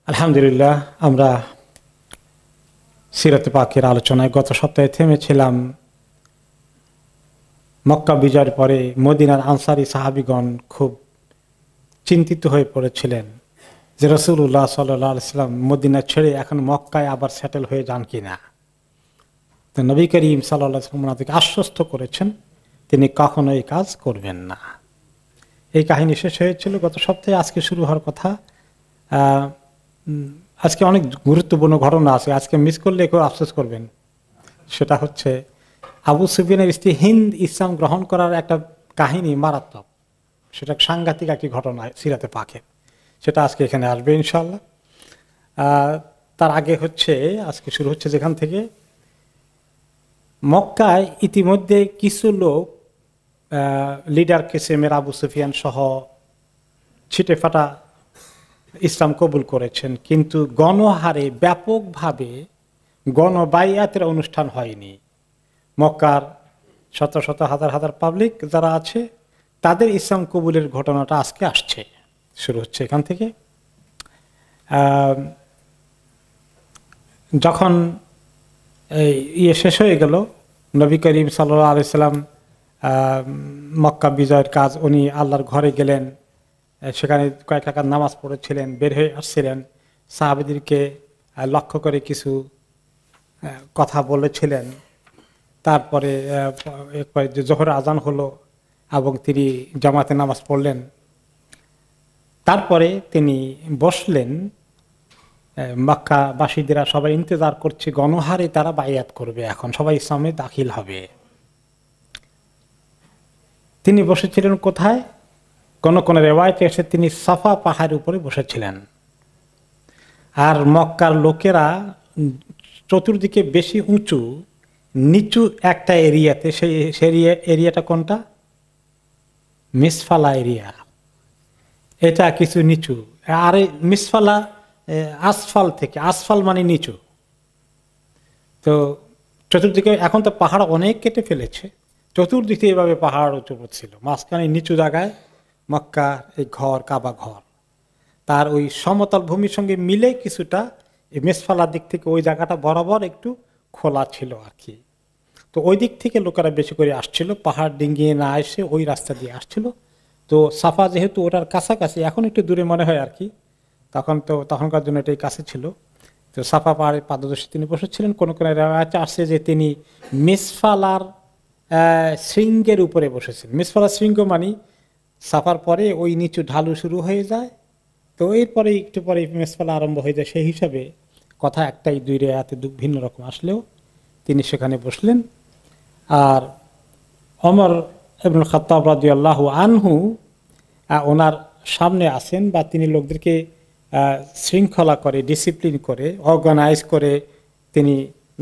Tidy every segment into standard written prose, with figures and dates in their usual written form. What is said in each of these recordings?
আলহামদুলিল্লাহ, আমরা সিরাতে পাকের আলোচনায় গত সপ্তাহে থেমেছিলাম। মক্কা বিজয়ের পরে মদিনার আনসারী সাহাবীগণ খুব চিন্তিত হয়ে পড়েছিলেন যে রাসূলুল্লাহ সাল্লাল্লাহু আলাইহি ওয়াসাল্লাম মদিনা ছেড়ে এখন মক্কায় আবার সেটেল হয়ে যান কিনা। তো নবী করিম সাল্লাল্লাহু আলাইহি ওয়াসাল্লাম ওনাদেরকে আশ্বস্ত করেছেন তিনি কখনো এই কাজ করবেন না। এই কাহিনী শেষ হয়েছিল গত সপ্তাহে। আজকে শুরু হওয়ার কথা। আজকে অনেক গুরুত্বপূর্ণ ঘটনা আছে, আজকে মিস করলে কেউ আফসোস করবেন। সেটা হচ্ছে আবু সুফিয়ানের স্ত্রী হিন্দ ইসলাম গ্রহণ করার একটা কাহিনী মারাত্মক, সেটা সাংঘাতিক একটি ঘটনা সিরাতে পাকে, সেটা আজকে এখানে আসবে ইনশাল্লাহ। তার আগে হচ্ছে আজকে শুরু হচ্ছে যেখান থেকে মক্কায় ইতিমধ্যে কিছু লোক লিডার কিসেমের আবু সুফিয়ান সহ ছিটে ফাটা ইসলাম কবুল করেছেন, কিন্তু গণহারে ব্যাপকভাবে গণবাইয়াতের অনুষ্ঠান হয়নি। মক্কার শত শত হাজার হাজার পাবলিক যারা আছে তাদের ইসলাম কবুলের ঘটনাটা আজকে আসছে, শুরু হচ্ছে এখান থেকে। যখন শেষ হয়ে গেল, নবী করিম সাল্লাল্লাহু আলাইহি সাল্লাম মক্কা বিজয়ের কাজ, উনি আল্লাহর ঘরে গেলেন, সেখানে কয়েক রাকাত নামাজ পড়েছিলেন, বের হয়ে আসছিলেন, সাহাবীদেরকে লক্ষ্য করে কিছু কথা বলেছিলেন। তারপরে জোহর আজান হলো এবং তিনি জামাতে নামাজ পড়লেন। তারপরে তিনি বসলেন। মক্কাবাসীরা সবাই ইন্তজার করছে, গণহারে তারা বায়াত করবে, এখন সবাই ইসলামে দাখিল হবে। তিনি বসেছিলেন কোথায়? কোন কোন রেওয়ায়েতে এসে তিনি সাফা পাহাড়ের উপরে বসেছিলেন। আর মক্কার লোকেরা চতুর্দিকে বেশি উঁচু, নিচু একটা এরিয়াতে, সেই এরিয়াটা কোনটা? মিসফালা এরিয়া। এটা কিছু নিচু। আর মিসফালা আসফাল থেকে, আসফাল মানে নিচু। তো চতুর্দিকে এখন তো পাহাড় অনেক কেটে ফেলেছে, চতুর্দিকে এভাবে পাহাড় উঁচু ছিল, মাঝখানে নিচু জায়গায় মক্কা এই ঘর, কাবা ঘর, তার ওই সমতল ভূমির সঙ্গে মিলে কিছুটা মেসফালার দিক থেকে ওই জায়গাটা বরাবর একটু খোলা ছিল আর কি। তো ওই দিক থেকে লোকেরা বেশি করে আসছিল, পাহাড় ডিঙ্গিয়ে না এসে ওই রাস্তা দিয়ে আসছিল। তো সাফা যেহেতু ওটার কাছাকাছি, এখন একটু দূরে মনে হয় আর কি, তখনকার জন্য এটাই কাছে ছিল। তো সাফা পাহাড়ের পাদদেশে তিনি বসেছিলেন। কোন কোন রেওয়ায়েতে আসছে যে তিনি মিসফালার শৃঙ্গের উপরে বসেছেন। মিসফালার শৃঙ্গ মানে সাফার পরে ওই নিচু ঢালু শুরু হয়ে যায়, তো এরপরে একটু পরে মেসফালা আরম্ভ হয়ে যায়। সেই হিসাবে কথা একটাই, দুই রেয়াতে ভিন্ন রকম আসলেও তিনি সেখানে বসলেন। আর ওমর ইবনুল খাত্তাব রাদিয়াল্লাহু আনহু ওনার সামনে আসেন, বা তিনি লোকদেরকে শৃঙ্খলা করে, ডিসিপ্লিন করে, অর্গানাইজ করে তিনি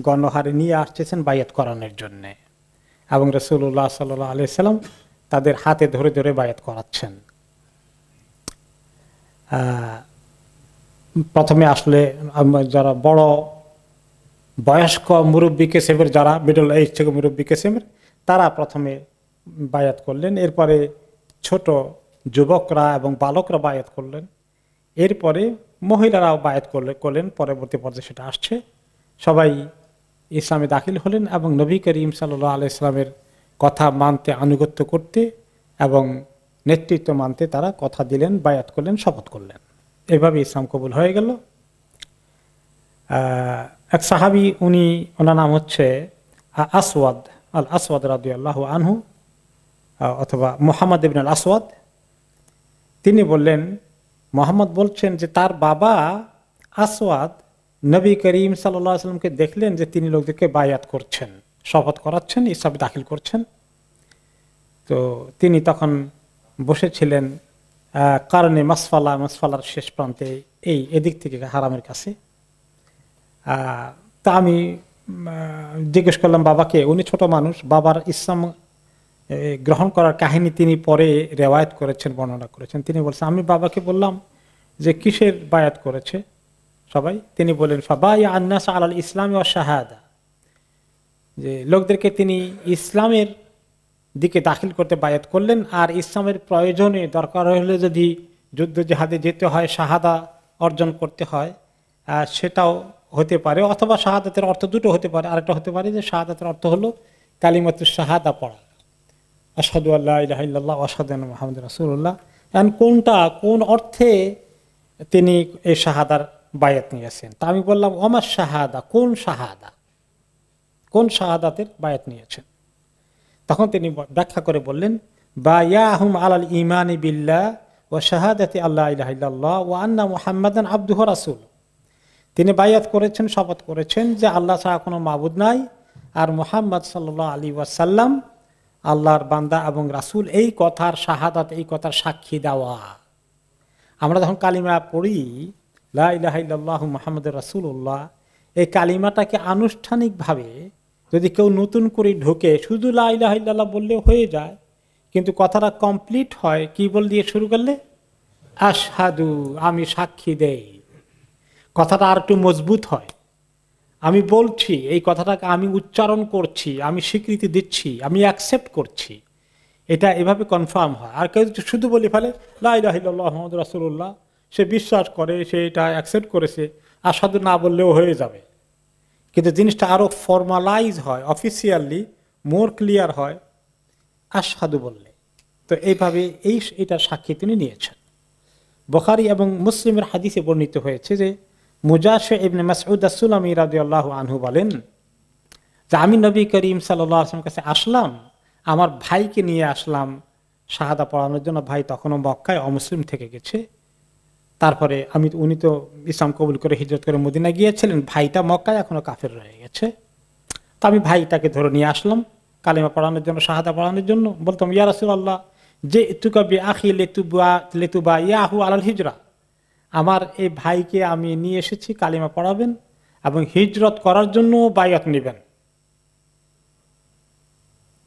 গণহারে নিয়ে আসতেছেন বায়াত করানোর জন্যে। এবং রাসূলুল্লাহ সাল্লাল্লাহু আলাইহি সাল্লাম তাদের হাতে ধরে ধরে বায়াত করাচ্ছেন। প্রথমে আসলে যারা বড় বয়স্ক মুরব্বী কিসেমের, যারা মিডল এজ থেকে মুরব্বী কিসেমের, তারা প্রথমে বায়াত করলেন। এরপরে ছোট যুবকরা এবং বালকরা বায়াত করলেন। এরপরে মহিলারাও বায়াত করলেন। পরবর্তী পর্যায়ে সেটা আসছে। সবাই ইসলামে দাখিল হলেন এবং নবী করিম সাল্লাল্লাহু আলাইহি সাল্লামের কথা মানতে, আনুগত্য করতে এবং নেতৃত্ব মানতে তারা কথা দিলেন, বায়াত করলেন, শপথ করলেন। এভাবে ইসলাম কবুল হয়ে গেল। এক সাহাবী, ওনার নাম হচ্ছে আসওয়াদ আল আসওয়াদ রাদিয়াল্লাহু আনহু, অথবা মুহাম্মদ ইবনে আল আসওয়াদ। তিনি বললেন, মুহাম্মদ বলছেন যে তার বাবা আসওয়াদ নবী করিম সাল্লাল্লাহু আলাইহি সাল্লামকে দেখলেন যে তিনি লোকদেরকে বায়াত করছেন, শপথ করাচ্ছেন, ইসলামে দাখিল করছেন। তো তিনি তখন বসেছিলেন কারণে মাসফালার শেষ প্রান্তে, এদিক থেকে হারামের কাছে। তা আমি জিজ্ঞেস করলাম বাবাকে, উনি ছোট মানুষ, বাবার ইসলাম গ্রহণ করার কাহিনী তিনি পরে রেওয়ায়েত করেছেন, বর্ণনা করেছেন। তিনি বলছেন, আমি বাবাকে বললাম যে কিসের বায়াত করেছে সবাই? তিনি বললেন, ফাবায়া আন-নাস আলাল ইসলামি ওয়া শাহাদা, যে লোকদেরকে তিনি ইসলামের দিকে দাখিল করতে বায়াত করলেন, আর ইসলামের প্রয়োজনে দরকার হলে যদি যুদ্ধ জিহাদে যেতে হয়, শাহাদা অর্জন করতে হয় সেটাও হতে পারে, অথবা শাহাদাতের অর্থ দুটো হতে পারে। আরেকটা হতে পারে যে শাহাদাতের অর্থ হলো কালিমাতুশ শাহাদা পড়া, আশহাদু আল্লা ইলাহা ইল্লাল্লাহ ওয়া আশহাদু আন্না মুহাম্মাদুর রাসূলুল্লাহ। এখন কোন অর্থে তিনি এই শাহাদার বায়াত নিয়েছেন? তা আমি বললাম ওমা শাহাদা, কোন শাহাদাতের বায়াত নিয়েছেন? তখন তিনি ব্যাখ্যা করে বললেন বায়াহুম আলাল ঈমানি বিল্লাহ ওয়া শাহাদাতি আল্লা ইলাহা ইল্লাল্লাহ ওয়া আন্না মুহাম্মাদান আবদুহু ওয়া রাসূলুহু। তিনি বায়াত করেছেন, শপথ করেছেন যে আল্লাহ ছাড়া কোনো মাবুদ নাই, আর মুহাম্মদ সাল্লাল্লাহু আলাইহি ওয়াসাল্লাম আল্লাহর বান্দা এবং রাসূল। এই কথার শাহাদাত, এই কথার সাক্ষী দেওয়া। আমরা যখন কালিমা পড়ি লা ইলাহা ইল্লাল্লাহু মুহাম্মাদুর রাসূলুল্লাহ, এই কালিমাটাকে আনুষ্ঠানিকভাবে যদি কেউ নতুন করে ঢোকে, শুধু লা ইলাহা ইল্লাল্লাহ বললে হয়ে যায়, কিন্তু কথাটা কমপ্লিট হয় কি বল দিয়ে শুরু করলে? আশহাদু, আমি সাক্ষী দেই। কথাটা আর একটু মজবুত হয়। আমি বলছি, এই কথাটাকে আমি উচ্চারণ করছি, আমি স্বীকৃতি দিচ্ছি, আমি অ্যাকসেপ্ট করছি, এটা এভাবে কনফার্ম হয়। আর কেউ শুধু বলে ফেলে লা ইলাহা ইল্লাল্লাহু মুহাম্মাদুর রাসূলুল্লাহ, সে বিশ্বাস করে, সে এটা অ্যাকসেপ্ট করেছে, আশহাদু না বললেও হয়ে যাবে। কিন্তু জিনিসটা আরো ফর্মালাইজ হয়, অফিসিয়ালি মোর ক্লিয়ার হয় আশহাদু বললে। তো এইভাবে এটা সাক্ষী তিনি নিয়েছেন। বুখারী এবং মুসলিমের হাদিসে বর্ণিত হয়েছে যে মুজাশে ইবনে মাসউদ আস-সুলামি রাদিয়াল্লাহু আনহু বলেন যে আমি নবী করিম সাল্লাল্লাহু আলাইহি ওয়াসাল্লামের কাছে আসলাম, আমার ভাইকে নিয়ে আসলাম শাহাদা পড়ানোর জন্য। ভাই তখনও মক্কায় অমুসলিম থেকে গেছে। তারপরে উনি তো ইসলাম কবুল করে হিজরত করে মদিনা গিয়েছিলেন, ভাইটা মক্কায় এখনো কাফের রয়ে গেছে। তো আমি ভাইটাকে ধরে নিয়ে আসলাম কালিমা পড়ানোর জন্য, শাহাদা পড়ানোর জন্য। বলতাম ইয়া রাসূলুল্লাহ যে তুকা বি আখি লিতুবা ইয়াহু আলাল হিজরা, আমার এই ভাইকে আমি নিয়ে এসেছি কালিমা পড়াবেন এবং হিজরত করার জন্য বায়াত নেবেন।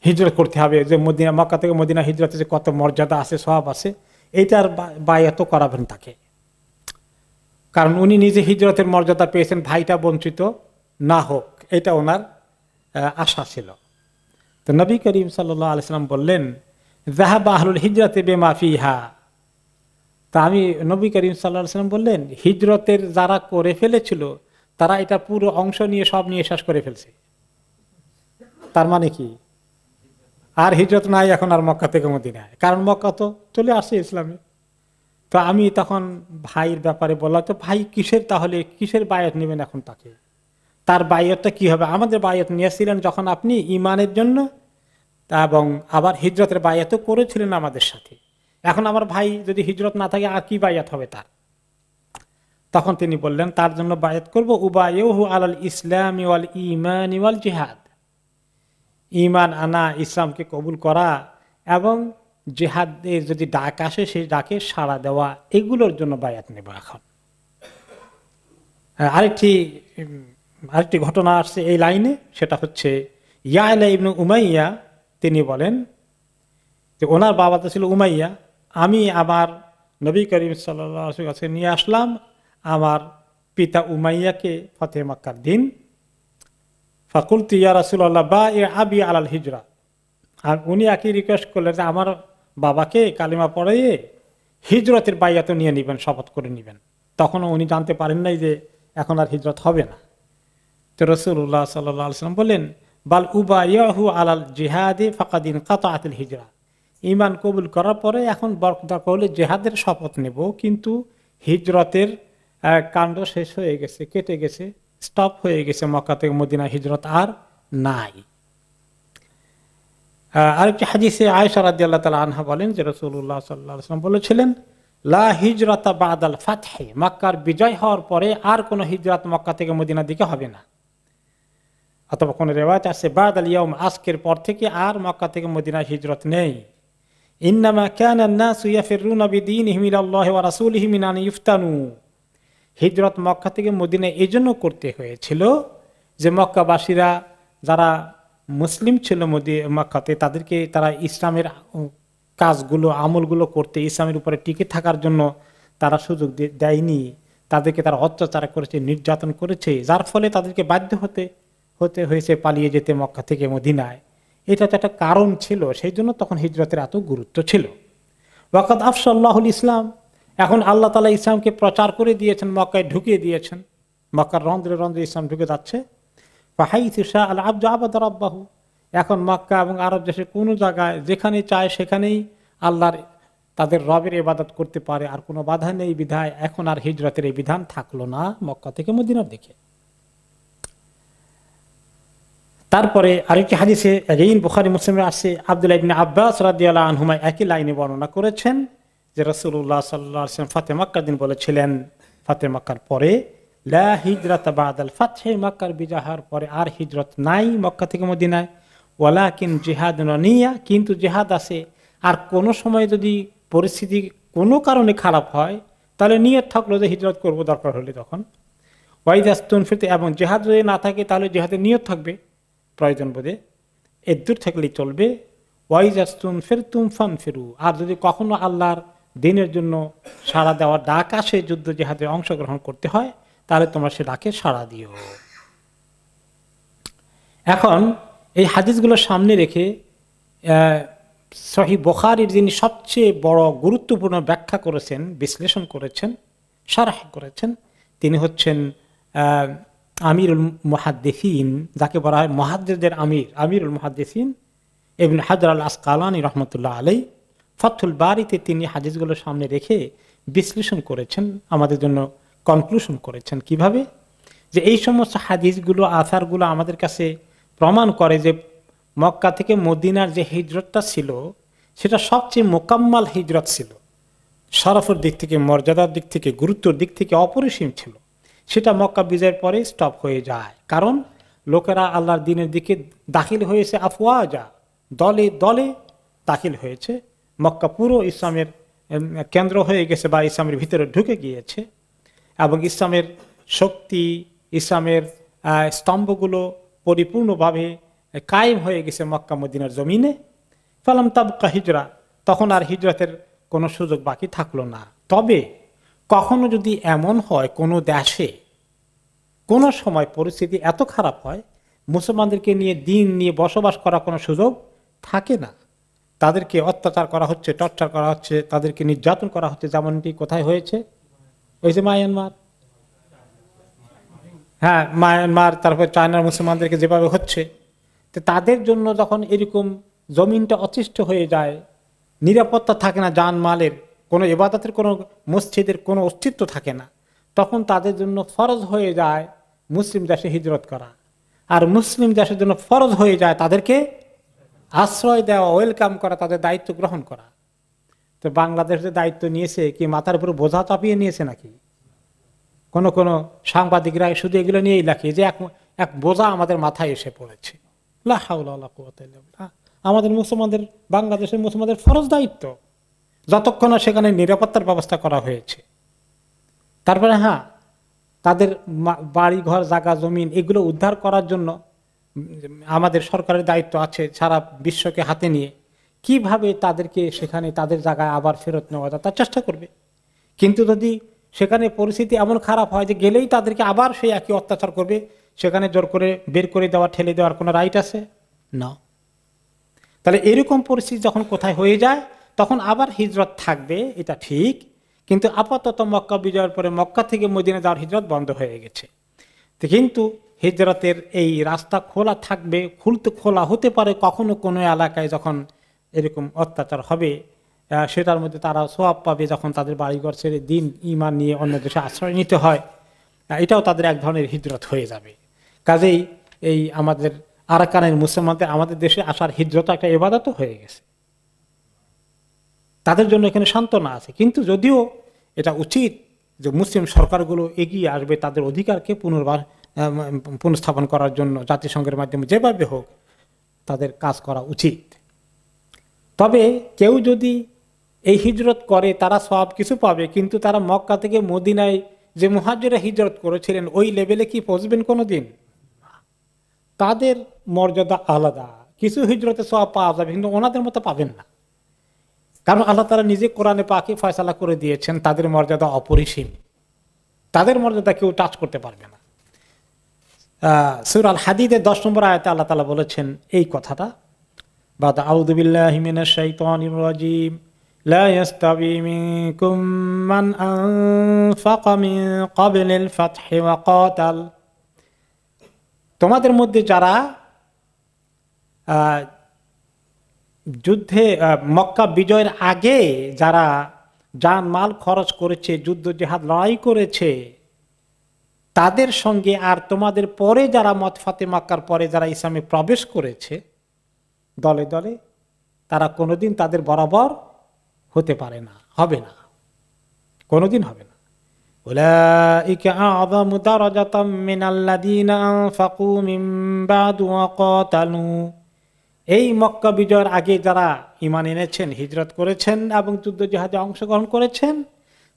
হিজরত করতে হবে, যে মদিনা, মক্কা থেকে মদিনা হিজরতে যে কত মর্যাদা আছে, সওয়াব আছে, এইটার বায়াতও করাবেন তাকে। কারণ উনি নিজে হিজরতের মর্যাদা পেয়েছেন, ভাইটা বঞ্চিত না হোক, এটা ওনার আশা ছিল। তো নবী করিম সাল্লাল্লাহু আলাইহি ওয়াসাল্লাম বললেন যাহাবা আহলুল হিজরাতি বিমা ফিহা। তা আমি নবী করিম সাল্লাল্লাহু আলাইহি ওয়াসাল্লাম বললেন হিজরতের যারা করে ফেলেছিল তারা এটা পুরো অংশ নিয়ে সব নিয়ে শেষ করে ফেলছে। তার মানে কি? আর হিজরত নাই এখন আর মক্কা থেকে মদিনায়, কারণ মক্কা তো চলে আসছে ইসলামে। তো আমি তখন ভাইয়ের ব্যাপারে বললাম, তো ভাই কিসের বায়াত নেবেন এখন তাকে? তার বায়াতটা কি হবে? আমাদের বায়াত নিয়েছিলেন যখন আপনি ঈমানের জন্য, এবং আবার হিজরতের বায়াতও করেছিলেন আমাদের সাথে। এখন আমার ভাই যদি হিজরত না থাকে আর কি বায়াত হবে তার? তখন তিনি বললেন তার জন্য বায়াত করব উবাইয়ুহু আলাল ইসলামি ওয়াল ঈমানি ওয়াল জিহাদ, ঈমান আনা, ইসলামকে কবুল করা এবং জিহাদের যদি ডাক আসে সেই ডাকে সাড়া দেওয়া, এগুলোর জন্য বায়াত নেব। এখন আরেকটি ঘটনা আসছে এই লাইনে, সেটা হচ্ছে ইয়ালা ইবনে উমাইয়া। তিনি বলেন যে ওনার বাবা তো ছিল উমাইয়া, আমি আমার নবী করিম সাল্লাল্লাহু আলাইহি ওয়াসাল্লাম কাছে নিয়ে আসলাম আমার পিতা উমাইয়াকে ফতেহ মক্কার দিন। ফাকুলতু ইয়া রাসূলুল্লাহ বা'i আবি আলাল হিজরা। আর উনি একই রিকোয়েস্ট করলেন যে আমার বাবাকে কালিমা পড়াইয়ে হিজরতের বায়াত নিয়ে নেবেন, শপথ করে নেবেন। তখনও উনি জানতে পারেন নাই যে এখন আর হিজরত হবে না। তো রাসূলুল্লাহ সাল্লাল্লাহু আলাইহি ওয়াসাল্লাম বলেন বাল উবাইয়াহু আলাল জিহাদি ফাকাদ ইনকাতাআতিল হিজরা। ঈমান কবুল করার পরে এখন দরকার হলে জিহাদের শপথ নেব, কিন্তু হিজরতের কাণ্ড শেষ হয়ে গেছে, কেটে গেছে, স্টপ হয়ে গেছে। মক্কা থেকে মদিনা হিজরত আর নাই। আরেকটি হাদিসে আয়েশা রাদিয়াল্লাহু তাআলা আনহা বলেন যে রাসূলুল্লাহ সাল্লাল্লাহু আলাইহি ওয়াসাল্লাম বলেছিলেন লা হিজরাতা বাদাল ফাতহি, মক্কার বিজয় হওয়ার পরে আর কোনো হিজরত মক্কা থেকে মদিনার দিকে হবে না। অথবা কোন রিওয়ায়াত আছে বাদাল ইয়াউম, আজকের পর থেকে আর মক্কা থেকে মদিনায় হিজরত নেই। ইন্নামা কানা আন-নাসু ইয়াফিরুনা বিদীনিহিম ইলাল্লাহি ওয়া রাসূলিহি মিন আন ইফতানু। হিজরত মক্কা থেকে মদিনায় এজন্য করতে হয়েছিল যে মক্কাবাসীরা যারা মুসলিম ছিল মক্কাতে, তাদেরকে তারা ইসলামের কাজগুলো, আমলগুলো করতে, ইসলামের উপরে টিকে থাকার জন্য তারা সুযোগ দেয়নি। তাদেরকে তারা অত্যাচার করেছে, নির্যাতন করেছে, যার ফলে তাদেরকে বাধ্য হতে হয়েছে পালিয়ে যেতে মক্কা থেকে মদিনায়। এটা তো একটা কারণ ছিল, সেই জন্য তখন হিজরতের এত গুরুত্ব ছিল। ওয়াকাদ আফশাল্লাহুল ইসলাম, এখন আল্লাহ তাআলা ইসলামকে প্রচার করে দিয়েছেন, মক্কায় ঢুকিয়ে দিয়েছেন, মক্কার রন্ধ্রে রন্ধ্রে ইসলাম ঢুকে যাচ্ছে। ফাহাইথু শাআ আল আবদু আবাদা রাব্বাহু, এখন মক্কা এবং আরব দেশে কোনো জায়গায় যেখানে চায় সেখানেই আল্লাহর তাদের রবের ইবাদত করতে পারে, আর কোনো বাধা নেই। বিধায় এখন আর হিজরতের এই বিধান থাকলো না মক্কা থেকে মদিনার দিকে। তারপরে আরেকটি হাদিসে বুখারী মুসলিমে আছে, আব্দুল্লাহ ইবনে আব্বাস রাদিয়াল্লাহু আনহুমা একই লাইনে বর্ণনা করেছেন যে রাসূলুল্লাহ সাল্লাল্লাহু আলাইহি ওয়াসাল্লাম ফাতহে মক্কার দিন বলেছিলেন, ফাতহে মক্কার পরে লা হিজরাতা বাদাল ফাতহি, মক্কার বিজয়ের পরে আর হিজরত নাই মক্কা থেকে মদিনায়। ওয়ালাকিন জিহাদুন নিয়া, কিন্তু জিহাদ আছে। আর কোন সময় যদি পরিস্থিতি কোনো কারণে খারাপ হয় তাহলে নিয়ত থাকলো যে হিজরত করব দরকার হলে তখন। ওয়াইদাস্তুনফিরতে, এবং জিহাদ যদি না থাকে তাহলে জিহাদের নিয়ত থাকবে প্রয়োজন বোধে, এদূর থাকলেই চলবে। ওয়াইদাস্তুনফিরতুম ফানফিরু, আর যদি কখনো আল্লাহর দিনের জন্য সাড়া দেওয়ার ডাক আসে, যুদ্ধ জিহাদে অংশগ্রহণ করতে হয়, তাহলে তোমরা সে ডাকে সাড়া দিও। এখন এই হাদিসগুলো সামনে রেখে সহিহ বুখারীর যিনি সবচেয়ে বড় গুরুত্বপূর্ণ ব্যাখ্যা করেছেন, বিশ্লেষণ করেছেন, শারহ করেছেন, তিনি হচ্ছেন আমিরুল মুহাদ্দিসিন, যাকে বলা হয় মুহাদ্দিসদের আমির, আমিরুল মুহাদ্দিসিন ইবনে হাজার আল আসকালানী রাহমাতুল্লাহ আলাইহি। ফাথুল বারীতে তিনি হাদিসগুলো সামনে রেখে বিশ্লেষণ করেছেন, আমাদের জন্য কনক্লুশন করেছেন কিভাবে, যে এই সমস্ত হাদিসগুলো আসারগুলো আমাদের কাছে প্রমাণ করে যে মক্কা থেকে মদিনার যে হিজরতটা ছিল সেটা সবচেয়ে মোকাম্মাল হিজরত ছিল, শরফের দিক থেকে, মর্যাদার দিক থেকে, গুরুত্বের দিক থেকে অপরিসীম ছিল। সেটা মক্কা বিজয়ের পরে স্টপ হয়ে যায়, কারণ লোকেরা আল্লাহর দ্বীনের দিকে দাখিল হয়েছে, আফওয়াজা, দলে দলে দাখিল হয়েছে। মক্কা পুরো ইসলামের কেন্দ্র হয়ে গেছে বা ইসলামের ভিতরে ঢুকে গিয়েছে, এবং ইসলামের শক্তি, ইসলামের স্তম্ভগুলো পরিপূর্ণভাবে কায়েম হয়ে গেছে মক্কা মদিনার জমিনে। ফালাম তাবকা হিজরা, তখন আর হিজরতের কোনো সুযোগ বাকি থাকলো না। তবে কখনো যদি এমন হয় কোনো দেশে কোনো সময় পরিস্থিতি এত খারাপ হয়, মুসলমানদেরকে নিয়ে দিন নিয়ে বসবাস করা কোনো সুযোগ থাকে না, তাদেরকে অত্যাচার করা হচ্ছে, টর্চার করা হচ্ছে, তাদেরকে নির্যাতন করা হচ্ছে, যেমনটি কোথায় হয়েছে, ওই যে মায়ানমার, হ্যাঁ মায়ানমার, তারপর চায়নার মুসলমানদেরকে যেভাবে হচ্ছে, তো তাদের জন্য যখন এরকম জমিনটা অতিষ্ঠ হয়ে যায়, নিরাপত্তা থাকে না, জানমালের কোনো ইবাদতের, কোনো মসজিদের কোনো অস্তিত্ব থাকে না, তখন তাদের জন্য ফরজ হয়ে যায় মুসলিম দেশে হিজরত করা। আর মুসলিম দেশের জন্য ফরজ হয়ে যায় তাদেরকে আশ্রয় দেওয়া, ওয়েলকাম করা, তাদের দায়িত্ব গ্রহণ করা। তো বাংলাদেশের দায়িত্ব নিয়েছে কি মাথার উপর বোঝা চাপিয়ে নিয়েছে নাকি? কোন কোন সাংবাদিকরা শুধু এগুলো নিয়েই লেখে যে এক বোঝা আমাদের মাথায় এসে পড়েছে। লা হাওলা ওয়ালা কুওয়াতা ইল্লা বিল্লাহ। আমাদের মুসলমানদের, বাংলাদেশের মুসলমানদের ফরজ দায়িত্ব, যতক্ষণ না সেখানে নিরাপত্তার ব্যবস্থা করা হয়েছে। তারপরে হ্যাঁ, তাদের বাড়ি ঘর, জায়গা জমিন এগুলো উদ্ধার করার জন্য আমাদের সরকারের দায়িত্ব আছে, সারা বিশ্বকে হাতে নিয়ে কিভাবে তাদেরকে সেখানে তাদের জায়গায় আবার ফেরত নেওয়া যায় তার চেষ্টা করবে। কিন্তু যদি সেখানে পরিস্থিতি এমন খারাপ হয় যে গেলেই তাদেরকে আবার সেই একই অত্যাচার করবে, সেখানে জোর করে বের করে দেওয়া, ঠেলে দেওয়ার কোনো রাইট আছে না। তাহলে এরকম পরিস্থিতি যখন কোথায় হয়ে যায় তখন আবার হিজরত থাকবে, এটা ঠিক, কিন্তু আপাতত মক্কা বিজয়ের পরে মক্কা থেকে মদিনা যাওয়ার হিজরত বন্ধ হয়ে গেছে। কিন্তু হিজরতের এই রাস্তা খোলা থাকবে, খোলা হতে পারে কখনো কোনো এলাকায় যখন এরকম অত্যাচার হবে, সেটার মধ্যে তারা সোয়াব পাবে, যখন তাদের বাড়িঘর ছেড়ে দিন ঈমান নিয়ে অন্য দেশে আশ্রয় নিতে হয়, এটাও তাদের এক ধরনের হিজরত হয়ে যাবে। কাজেই এই আমাদের আরাকানের মুসলমানদের আমাদের দেশে আসার হিজরত একটা ইবাদত হয়ে গেছে, তাদের জন্য এখানে সান্ত্বনা আছে। কিন্তু যদিও এটা উচিত যে মুসলিম সরকারগুলো এগিয়ে আসবে তাদের অধিকারকে পুনঃস্থাপন করার জন্য, জাতিসংঘের মাধ্যমে যেভাবে হোক তাদের কাজ করা উচিত। তবে কেউ যদি এই হিজরত করে তারা সব কিছু পাবে, কিন্তু তারা মক্কা থেকে মদিনায় যে মুহাজিরা হিজরত করেছিলেন ওই লেভেলে কি পৌঁছবেন কোনোদিন? তাদের মর্যাদা আলাদা, কিছু হিজরতে সব পাওয়া যাবে কিন্তু ওনাদের মতো পাবেন না, কারণ আল্লাহ তাআলা নিজে কোরআনে পাকে ফয়সালা করে দিয়েছেন তাদের মর্যাদা অপরিসীম, তাদের মর্যাদা কেউ টাচ করতে পারবে না। সূরা আল হাদীদের 10 নম্বর আয়াতে আল্লাহ তাআলা বলেছেন এই কথাটা, বাদা আউযু বিল্লাহি মিনাশ শাইতানির রাজীম লা ইয়াস্তাবি মিনকুম মান আনফাকা মিন ক্বাবলিল ফাতহি ওয়া ক্বাতাল, তোমাদের মধ্যে যারা যুদ্ধে মক্কা বিজয়ের আগে যারা জান মাল খরচ করেছে, যুদ্ধ জিহাদ লড়াই করেছে, তাদের সঙ্গে আর তোমাদের পরে যারা মত ফাতে মক্কার পরে যারা ইসলামে প্রবেশ করেছে দলে দলে, তারা কোনোদিন তাদের বরাবর হতে পারে না, হবে না, কোনোদিন হবে না। উলাইকা আ'যামু দারাজাতাম মিনাল্লাযীনা আনফাকু মিন বা'দু ওয়া ক্বাতালু, এই মক্কা বিজয়ের আগে যারা ঈমান এনেছেন, হিজরত করেছেন এবং যুদ্ধ জিহাদে অংশগ্রহণ করেছেন,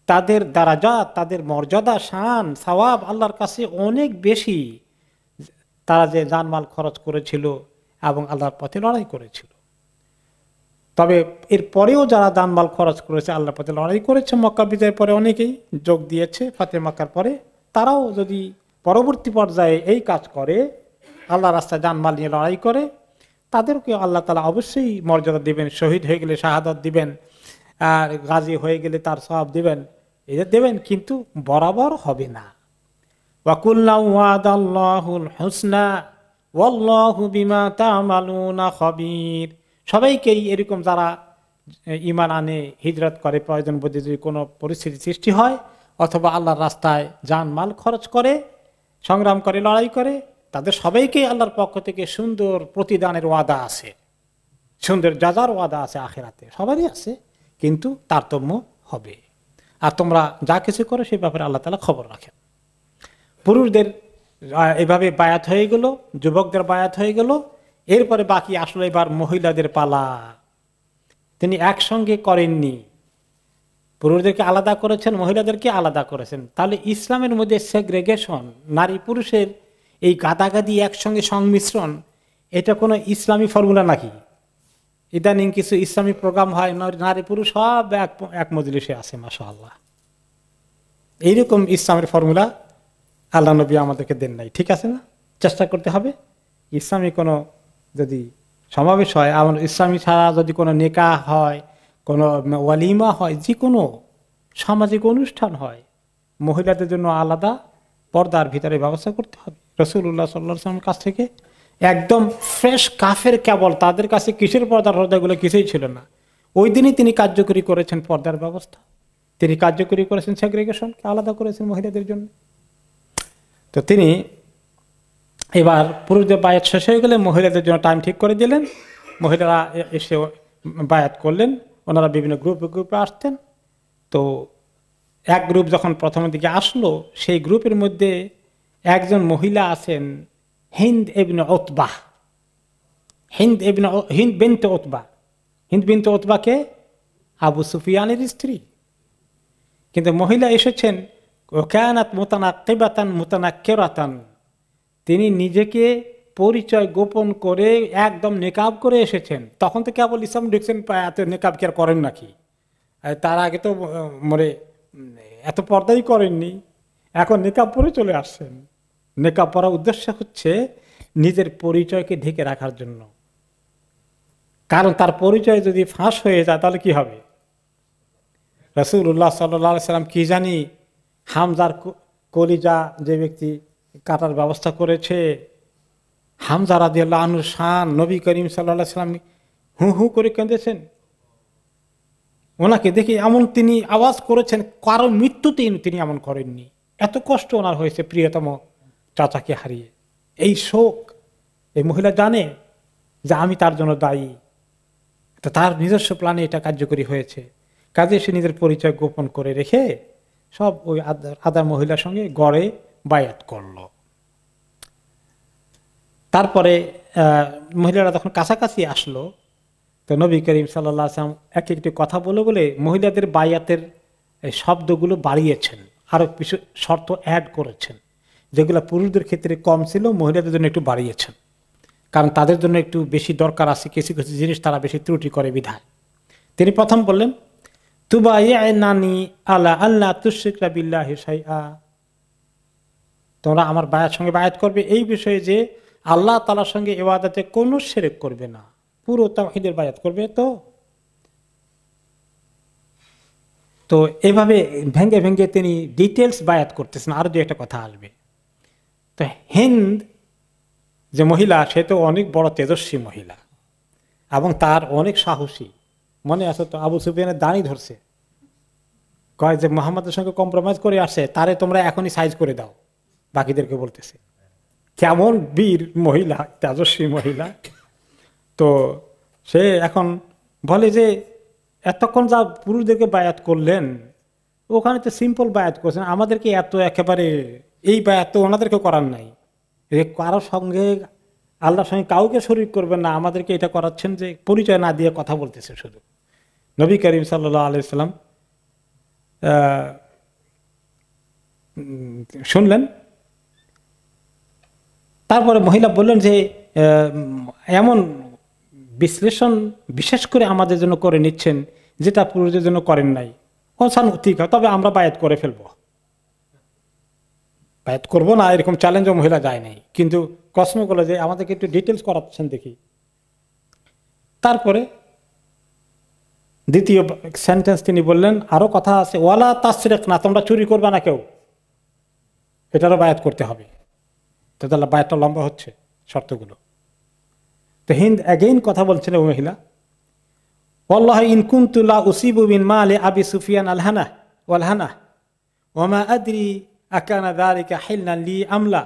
তাদের দারাজাত, তাদের মর্যাদা, শান, সওয়াব আল্লাহর কাছে অনেক বেশি, তারা যে জানমাল খরচ করেছিল এবং আল্লাহর পথে লড়াই করেছিল। তবে এর পরেও যারা জানমাল খরচ করেছে, আল্লাহর পথে লড়াই করেছে, মক্কা বিজয়ের পরে অনেকেই যোগ দিয়েছে ফাতে মক্কার পরে, তারাও যদি পরবর্তী পর্যায়ে এই কাজ করে, আল্লাহর রাস্তায় জানমাল নিয়ে লড়াই করে, তাদেরকে আল্লাহ তাআলা অবশ্যই মর্যাদা দিবেন, শহীদ হয়ে গেলে শাহাদাত দিবেন, আর গাজী হয়ে গেলে তার সওয়াব দিবেন, এদের দেবেন, কিন্তু বরাবর হবে না। ওয়াকুল্লা ওয়াদাল্লাহুল হুসনা ওয়াল্লাহু বিমা তা'মালুনা খাবীর, সবাইকেই এরকম যারা ঈমান আনে, হিজরত করে, প্রয়োজন বোধে যদি কোনো পরিস্থিতি সৃষ্টি হয় অথবা আল্লাহর রাস্তায় জানমাল খরচ করে, সংগ্রাম করে, লড়াই করে, তাদের সবাইকেই আল্লাহর পক্ষ থেকে সুন্দর প্রতিদানের ওয়াদা আছে, সুন্দর জাযার ওয়াদা আছে আখিরাতে, সবারই আছে, কিন্তু তারতম্য হবে। আর তোমরা যা কিছু করো সেই ব্যাপারে আল্লাহ তাআলা খবর রাখেন। পুরুষদের এভাবে বায়াত হয়ে গেল, যুবকদের বায়াত হয়ে গেল, এরপরে বাকি আসলে এবার মহিলাদের পালা। তিনি একসঙ্গে করেননি, পুরুষদেরকে আলাদা করেছেন, মহিলাদেরকে আলাদা করেছেন। তাহলে ইসলামের মধ্যে সেগ্রেগেশন, নারী পুরুষের এই গাদাগাদি একসঙ্গে সংমিশ্রণ, এটা কোনো ইসলামী ফর্মুলা নাকি? ইদানিং কিছু ইসলামী প্রোগ্রাম হয়, নারী পুরুষ সব এক মজলিসে আছে, মাশাআল্লাহ। এইরকম ইসলামের ফর্মুলা আল্লাহ নবী আমাদেরকে দেন নাই, ঠিক আছে না? চেষ্টা করতে হবে ইসলামী কোনো যদি সমাবেশ হয়, আমার ইসলামী ছাড়া যদি কোনো নিকাহ হয়, কোনো ওয়ালিমা হয়, যে কোনো সামাজিক অনুষ্ঠান হয়, মহিলাদের জন্য আলাদা পর্দার ভিতরে ব্যবস্থা করতে হবে। রাসূলুল্লাহ সাল্লাল্লাহু আলাইহি ওয়াসাল্লামের কাছ থেকে একদম ফ্রেশ কাফের কেবল, তাদের কাছে কিসের পর্দার হৃদয়গুলো কিছুই ছিল না, ওই দিনই তিনি কার্যকরী করেছেন পর্দার ব্যবস্থা, তিনি কার্যকরী করেছেন সেগ্রিগেশনকে আলাদা করেছেন মহিলাদের জন্য। তো তিনি এবার পুরুষদের বায়াত শেষ হয়ে গেলে মহিলাদের জন্য টাইম ঠিক করে দিলেন, মহিলারা এসে বায়াত করলেন, ওনারা বিভিন্ন গ্রুপে আসতেন। তো এক গ্রুপ যখন প্রথমের দিকে আসলো, সেই গ্রুপের মধ্যে একজন মহিলা আছেন হিন্দ ইবনে উতবাহ, হিন্দ বিনতে উতবাহ। হিন্দ বিনতে উতবাকে আবু সুফিয়ানের স্ত্রী, কিন্তু মহিলা এসেছেন কানাত মুতানাক্কিবাতান মুতানাক্কিরাতান, তিনি নিজেকে পরিচয় গোপন করে একদম নেকাব করে এসেছেন। তখন তো কেবল ইসলাম ঢুকছেন, এত নেকাব কি আর করেন নাকি? তার আগে তো এত পর্দাই করেননি, এখন নেকাব পরে চলে আসছেন। নেকাব পরার উদ্দেশ্য হচ্ছে নিজের পরিচয়কে ঢেকে রাখার জন্য, কারণ তার পরিচয় যদি ফাঁস হয়ে যায় তাহলে কি হবে? রাসূলুল্লাহ সাল্লাল্লাহু আলাইহি সাল্লাম কি জানি হামজার কলিজা যে ব্যক্তি কাটার ব্যবস্থা করেছে, হামজা রাদিয়াল্লাহু আনহু শান, নবী করিম সাল্লাল্লাহু আলাইহি সাল্লাম হু হু করে কেঁদেছেন। ওনাকে দেখে এমন তিনি আওয়াজ করেছেন, কারো মৃত্যুতে তিনি এমন করেননি। এত কষ্ট ওনার হয়েছে প্রিয়তম চাচাকে হারিয়ে। এই শোক এই মহিলা জানে যে আমি তার জন্য দায়ী, তো তার নিজস্ব প্ল্যানে এটা কার্যকরী হয়েছে, কাজে সে নিজের পরিচয় গোপন করে রেখে সব ওই আদার মহিলার সঙ্গে গড়ে বায়াত করল। তারপরে মহিলারা তখন কাছাকাছি আসলো, তো নবী করিম সাল্লাল্লাহু আলাইহি ওয়াসাল্লাম এক একটি কথা বলে বলে মহিলাদের বায়াতের শব্দগুলো বাড়িয়েছেন, আরো কিছু শর্ত অ্যাড করেছেন, যেগুলো পুরুষদের ক্ষেত্রে কম ছিল, মহিলাদের জন্য একটু বাড়িয়েছেন, কারণ তাদের জন্য একটু বেশি দরকার আছে, কিছু কিছু জিনিস তারা বেশি ত্রুটি করে বিধায়। তিনি প্রথম বললেন, তুবাইয়ানানি আলা আল্লা তুশরিকা বিল্লাহি শাইআ, তোমরা আমার বায়াতের সঙ্গে বায়াত করবে এই বিষয়ে যে আল্লাহ তাআলার সঙ্গে ইবাদতে কোনো শিরক করবে না, পুরো তাওহীদের বায়াত করবে। তো তো এভাবে ভেঙ্গে ভেঙ্গে তিনি ডিটেলস বায়াত করতেছেন, আরো দু একটা কথা আসবে। তো হিন্দ যে মহিলা, সে তো অনেক বড় তেজস্বী মহিলা এবং তার অনেক সাহসী। মনে আছে তো, আবু সুফিয়ানের দাঁড়ি ধরছে, কয় যে মোহাম্মদের সঙ্গে কম্প্রোমাইজ করে আসে, তারে তোমরা এখনই সাইজ করে দাও, বাকিদেরকে বলতেছে। কেমন বীর মহিলা, তেজস্বী মহিলা। তো সে এখন বলে যে এতক্ষণ যা পুরুষদেরকে বায়াত করলেন, ওখানে তো সিম্পল বায়াত করছেন, আমাদেরকে এত একেবারে এই বায়াত তো ওনাদেরকে করার নাই, কারোর সঙ্গে আল্লাহর সঙ্গে কাউকে শরীক করবেন না, আমাদেরকে এটা করাচ্ছেন যে পরিচয় না দিয়ে কথা বলতেছে শুধু। নবী করিম সাল্লাল্লাহু আলাইহি সাল্লাম শুনলেন। তারপরে মহিলা বললেন যে এমন বিশ্লেষণ বিশেষ করে আমাদের জন্য করে নিচ্ছেন যেটা পুরুষদের জন্য করেন নাই। ঠিক, তবে আমরা বায়াত করে ফেলবো, বায়াত করবো না, এরকম চ্যালেঞ্জও মহিলা যায় নাই, কিন্তু প্রশ্ন করলো যে আমাদেরকে একটু ডিটেলস করাচ্ছেন দেখি। তারপরে দ্বিতীয় সেন্টেন্স তিনি বললেন, আরো কথা আছে, ওয়ালা তাসরিক না, তোমরা চুরি করবে না কেউ, এটারও বায়াত করতে হবে। তো তাহলে বায়াতটা লম্বা হচ্ছে শর্তগুলো। তো হিন্দ অ্যাগেইন কথা বলছিল মহিলা, ওয়াল্লাহি ইন কুনতু লা উসিবু মিন মালি আবি সুফিয়ান আলহানা ওয়ালহানা ওয়া মা আদরি আকানা যালিকা হিলনান লি আমলা।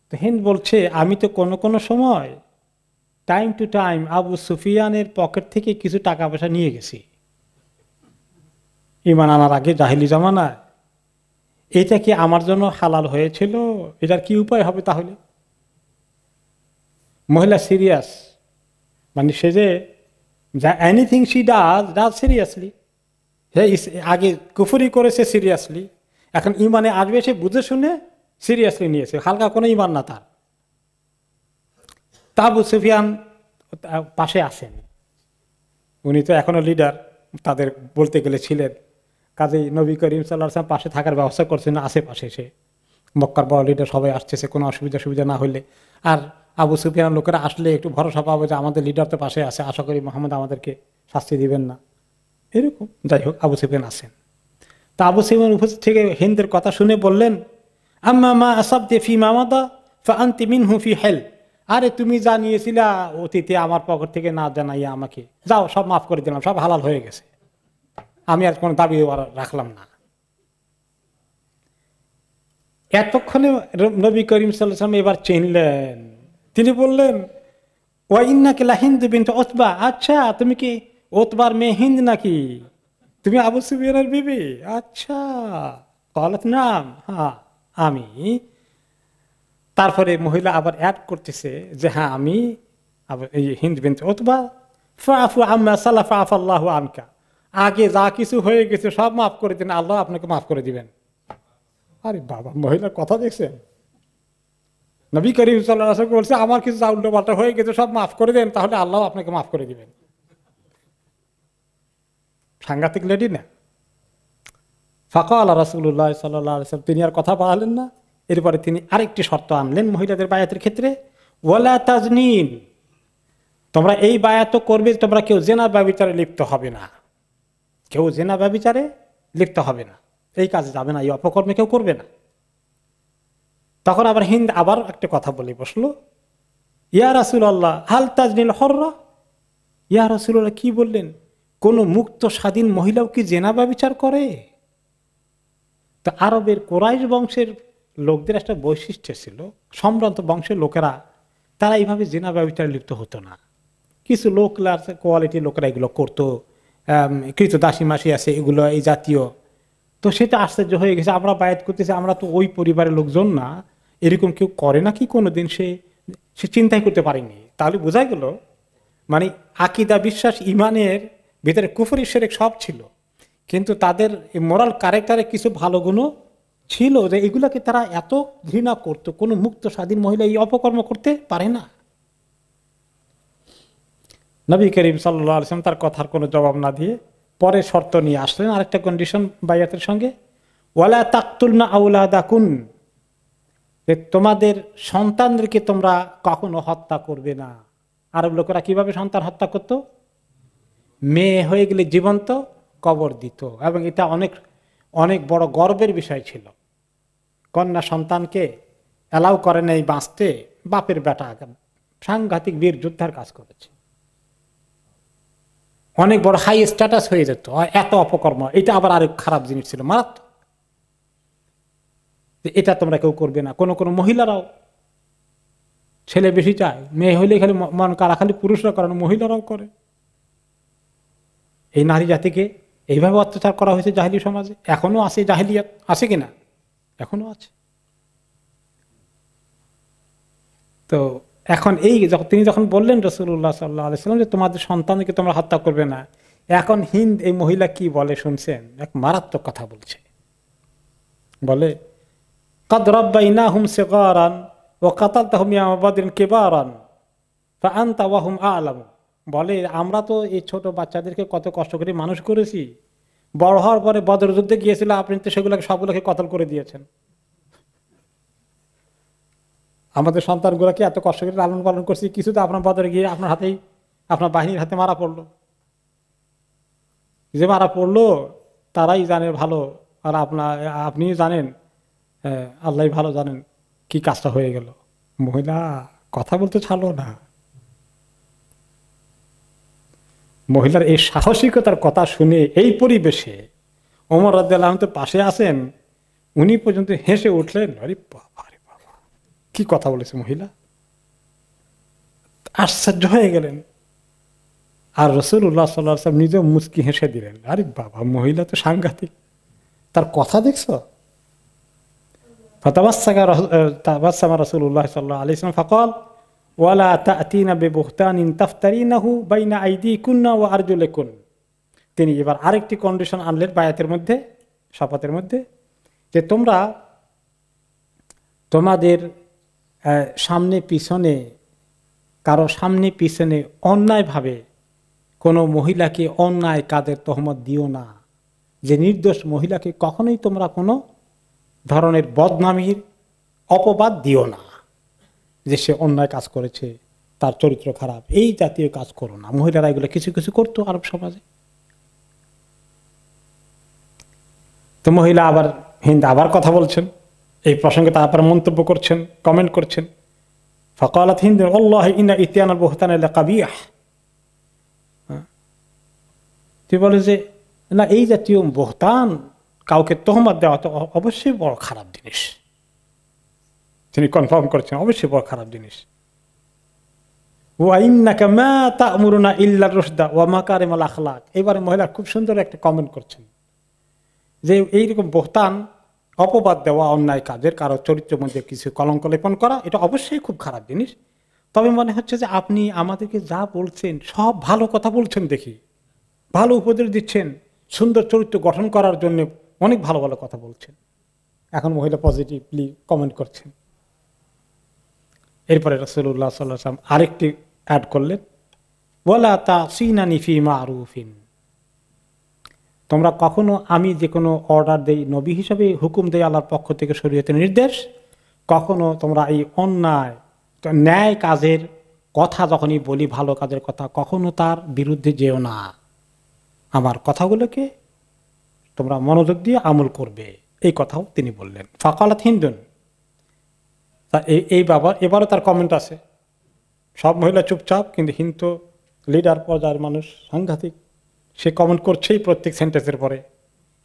তো হিন্দ বলছে, আমি তো কোনো কোনো সময় টাইম টু টাইম আবু সুফিয়ানের পকেট থেকে কিছু টাকা পয়সা নিয়ে গেছি ঈমান আনার আগে, জাহিলি জামানায়। এটা কি আমার জন্য হালাল হয়েছিল? এটার কি উপায় হবে তাহলে? মহিলা সিরিয়াস, মানে সে যে এনিথিং শি ডাজ সিরিয়াসলি। সে আগে কুফরি করেছে সিরিয়াসলি, এখন ইমানে আসবে সে বুঝে শুনে সিরিয়াসলি নিয়েছে, হালকা কোনো ইমান না তার। তা আবু সুফিয়ান পাশে আসেন, উনি তো এখনো লিডার তাদের বলতে গেলে ছিলেন, কাজেই নবী করিম সাল্লাল্লাহু আলাইহি ওয়াসাল্লাম পাশে থাকার ব্যবস্থা করছেন আশেপাশে। সে মক্কার বড় লিডার, সবাই আসতেছে, কোনো সুবিধা না হইলে। আর আবু সুফিয়ান লোকেরা আসলে একটু ভরসা পাবে যে আমাদের লিডার তো পাশে আছে, আশা করি মোহাম্মদ আমাদেরকে শাস্তি দিবেন না, এরকম। যাই হোক, আবু সুফিয়ান আসেন। তা আবু সুফিয়ান উপস্থিত থেকে হিন্দের কথা শুনে বললেন, আম্মা মা আসাবতি ফি মামাদা ফাআনতি মিনহু ফি হেল। আরে তুমি যা নিয়েছিলা অতীতে আমার পকেট থেকে না জানাইয়া আমাকে, যাও সব মাফ করে দিলাম, সব হালাল হয়ে গেছে, আমি আর কোনো দাবি রাখলাম না। এতক্ষণে নবী করিম সাল্লাল্লাহু আলাইহি ওয়াসাল্লাম এবার চিনলেন। তিনি বললেন, ওয়া ইন্নাকা লা হিন্দ বিনত উতবা। আচ্ছা, তুমি কি উতবার মেয়ে হিন্দ নাকি? তুমি আবু সুফিয়ানের বিবি? আচ্ছা, ক্বালাত নাম, হ্যাঁ আমি। তারপরে মহিলা আবার অ্যাড করতেছে যে হ্যাঁ আমি এই হিন্দ বিনত উতবা। ফাআফু আম্মা সালাফা আফাল্লাহু আনকা। আগে যা কিছু হয়ে গেছে সব মাফ করে দিন, আল্লাহ আপনাকে মাফ করে দিবেন। আরে বাবা, মহিলার কথা দেখছেন? নবী করিম সাল্লাল্লাহু আলাইহি ওয়াসাল্লাম বলছে আমার কিছু উল্টো পাল্টা হয়ে গেছে সব মাফ করে দেন, তাহলে আল্লাহ আপনাকে মাফ করে দিবেন। সাংঘাতিক লেডি না? ফাকাল রাসূলুল্লাহ সাল্লাল্লাহু আলাইহি ওয়াসাল্লাম, তিনি আর কথা বাড়ালেন না। এরপরে তিনি আরেকটি শর্ত আনলেন মহিলাদের বায়াতের ক্ষেত্রে, ওয়ালা তাজনিন, তোমরা এই বায়াত করবে, তোমরা কেউ জেনা ব্যভিচারে লিপ্ত হবে না, কেউ জেনা ব্যভিচারে লিপ্ত হবে না, এই কাজে যাবে না, এই অপকর্মে কেউ করবে না। তখন আবার হিন্দ আবার একটা কথা বলে বসলো, ইয়া রাসূলুল্লাহ হাল তাজনিল হররা। ইয়া রাসূলুল্লাহ, কি বললেন? কোন মুক্ত স্বাধীন মহিলাও কি জেনা ব্যভিচার করে? তা আরবের কোরাইশ বংশের লোকদের একটা বৈশিষ্ট্য ছিল, সম্ভ্রান্ত বংশের লোকেরা তারা এইভাবে জেনা ব্যভিচারে লিপ্ত হতো না। কিছু লোক কোয়ালিটির লোকেরা এগুলো করতো, কৃত দাসী মাসি আছে এগুলো এই জাতীয়। তো সেটা আশ্চর্য হয়ে গেছে, আমরা বায়াত করতেছি, আমরা তো ওই পরিবারের লোকজন না, এরকম কেউ করে নাকি কোনোদিন সে চিন্তাই করতে পারেনি। তাহলে বোঝা গেল মানে আকীদা, বিশ্বাস, ইমানের ভিতরে কুফরি শিরক সব ছিল, কিন্তু তাদের মোরাল ক্যারেক্টারে কিছু ভালো গুণও ছিল, যে এগুলাকে তারা এত ঘৃণা করত, কোনো মুক্ত স্বাধীন মহিলা এই অপকর্ম করতে পারে না। নবী করিম সাল্লাল্লাহু আলাইহি ওয়াসাল্লাম তার কথার কোনো জবাব না দিয়ে পরে শর্ত নিয়ে আসলেন, আরেকটা কন্ডিশন বাইয়াতের সঙ্গে, ওয়ালা তাকতুলনা আওলাদাকুন, যে তোমাদের সন্তানদেরকে তোমরা কখনো হত্যা করবে না। আরব লোকেরা কিভাবে সন্তান হত্যা করত? মেয়ে হয়ে গেলে জীবন্ত, কবর দিত, এবং এটা অনেক অনেক বড় গর্বের বিষয় ছিল। কন্যা সন্তানকে অ্যালাউ করে নেই বাঁচতে, বাপের বেটা সাংঘাতিক বীর যোদ্ধার কাজ করেছে, অনেক বড় হাই স্ট্যাটাস হয়ে যেত। এত অপকর্ম, এটা আবার আরেক খারাপ জিনিস ছিল, মারাত্মক। এটা তোমরা কেউ করবে না। কোন কোন মহিলারাও, ছেলে বেশি চায়, মেয়ে হইলে খালি মন কারা, খালি পুরুষরা করে না, মহিলারাও করে। এই নারী জাতিকে এইভাবে অত্যাচার করা হয়েছে জাহিলি সমাজে, এখনো আছে। জাহিলিয়াত আছে কিনা? এখনো আছে। তো এখন এই তিনি যখন বললেন রাসূলুল্লাহ সাল্লাল্লাহু আলাইহি ওয়াসাল্লাম যে তোমাদের সন্তানকে তোমরা হত্যা করবে না, এখন হিন্দ এই মহিলা কি বলে শুনছেন? এক মারাত্মক কথা বলছে। বলে কাদ রাব্বাইনাহুম সিগারান ওয়া কাতালতাহুম ইয়াওমা বাদরিন কিবারান ফাআনতা ওয়া হুম আ'লামু। বলে আমরা তো এই ছোট বাচ্চাদেরকে কত কষ্ট করে মানুষ করেছি, বড় হওয়ার পরে বদর যুদ্ধে গিয়েছিল, আপনি তো সেগুলোকে সবগুলোকে কতল করে দিয়েছেন। আমাদের সন্তানগুলোকে এত কষ্ট করে লালন পালন করছি, কিছু তো আপনার বদরে গিয়ে আপনার হাতেই, আপনার বাহিনীর হাতে মারা পড়লো। যে মারা পড়লো তারাই জানে ভালো, আর আপনি জানেন, আল্লাহ ভালো জানেন কি কাজটা হয়ে গেল। মহিলা কথা বলতে ছাড়লো না। মহিলার এই সাহসিকতার কথা শুনে এই পরিবেশে ওমর রাদিয়াল্লাহু আনহু পাশে আছেন, উনি পর্যন্ত হেসে উঠলেন। আরে বাবা রে বাবা, কি কথা বলেছে মহিলা, আশ্চর্য হয়ে গেলেন। আর রাসূলুল্লাহ সাল্লাল্লাহু আলাইহি ওয়াসাল্লাম নিজেও মুচকি হেসে দিলেন। আরে বাবা, মহিলা তো সাংঘাতিক, তার কথা দেখছো। ফাতাবাসসামা রাসূলুল্লাহ সাল্লাল্লাহু আলাইহি ওয়াসাল্লাম ফাকাল ওয়ালা তা'তিনা বিবুহতানিন তাফতারিনাহু বাইনা আইদিকুন্না ওয়া আরজুলিকুন। তিনি এবার আরেকটি কন্ডিশন আনলেন বায়াতের মধ্যে, শপথের মধ্যে, যে তোমরা তোমাদের সামনে পিছনে, কারো সামনে পিছনে অন্যায়ভাবে কোনো মহিলাকে অন্যায় কাজের তহমত দিও না। যে নির্দোষ মহিলাকে কখনোই তোমরা কোনো ধরনের বদনামির অপবাদ দিও না, যে সে অন্যায় কাজ করেছে, তার চরিত্র খারাপ, এই জাতীয় কাজ করো না। মহিলারা এগুলো কিছু কিছু করতো আরব সমাজে। তো মহিলা আবার, হিন্দ আবার কথা বলছেন এই প্রসঙ্গে, তারপর মন্তব্য করছেন, কমেন্ট করছেন। ফাকালাত হিন্দ আল্লাহি ইন্না ইতিয়ানাল বুহতানা লাকাবিহ। তুই বলে যে না, এই জাতীয় বহতান, কাউকে তহমত দেওয়া তো অবশ্যই বড় খারাপ জিনিস। তিনি কনফার্ম করছেন অবশ্যই বড় খারাপ জিনিস। ওয়া ইন্নাকা মা তা'মুরুনা ইল্লা রুশদা ওয়া মাকারিমাল আখলাক। এবারে মহিলা খুব সুন্দর একটা কমেন্ট করছেন যে এইরকম বহতান, অপবাদ দেওয়া, অন্যায় কাজের, কারো চরিত্রের মধ্যে কিছু কলঙ্ক লেপন করা, এটা অবশ্যই খুব খারাপ জিনিস। তবে মনে হচ্ছে যে আপনি আমাদেরকে যা বলছেন সব ভালো কথা বলছেন, দেখি ভালো উপদেশ দিচ্ছেন, সুন্দর চরিত্র গঠন করার জন্য অনেক ভালো ভালো কথা বলছেন। এখন মহিলা পজিটিভলি কমেন্ট করছেন। এরপরে রাসূলুল্লাহ সাল্লাল্লাহু আলাইহি ওয়াসাল্লাম আরেকটি অ্যাড করলেন, ওয়ালা তাসিনানি ফি মারুফিন। তোমরা কখনো, আমি যে কোনো অর্ডার দেই, নবী হিসাবে হুকুম দেই আল্লাহর পক্ষ থেকে, শরীয়তের নির্দেশ, কখনো তোমরা এই অন্যায় ন্যায় কাজের কথা যখনই বলি, ভালো কাজের কথা, কখনো তার বিরুদ্ধে যেও না। আমার কথাগুলোকে তোমরা মনোযোগ দিয়ে আমল করবে, এই কথাও তিনি বললেন। ফাকালাত হিন্দুন। এই বাবা এবারও তার কমেন্ট আছে। সব মহিলা চুপচাপ, কিন্তু হিন্দু লিডার পর্যায়ের মানুষ সাংঘাতিক, সে কমেন্ট করছেই প্রত্যেক সেন্টেন্সের পরে।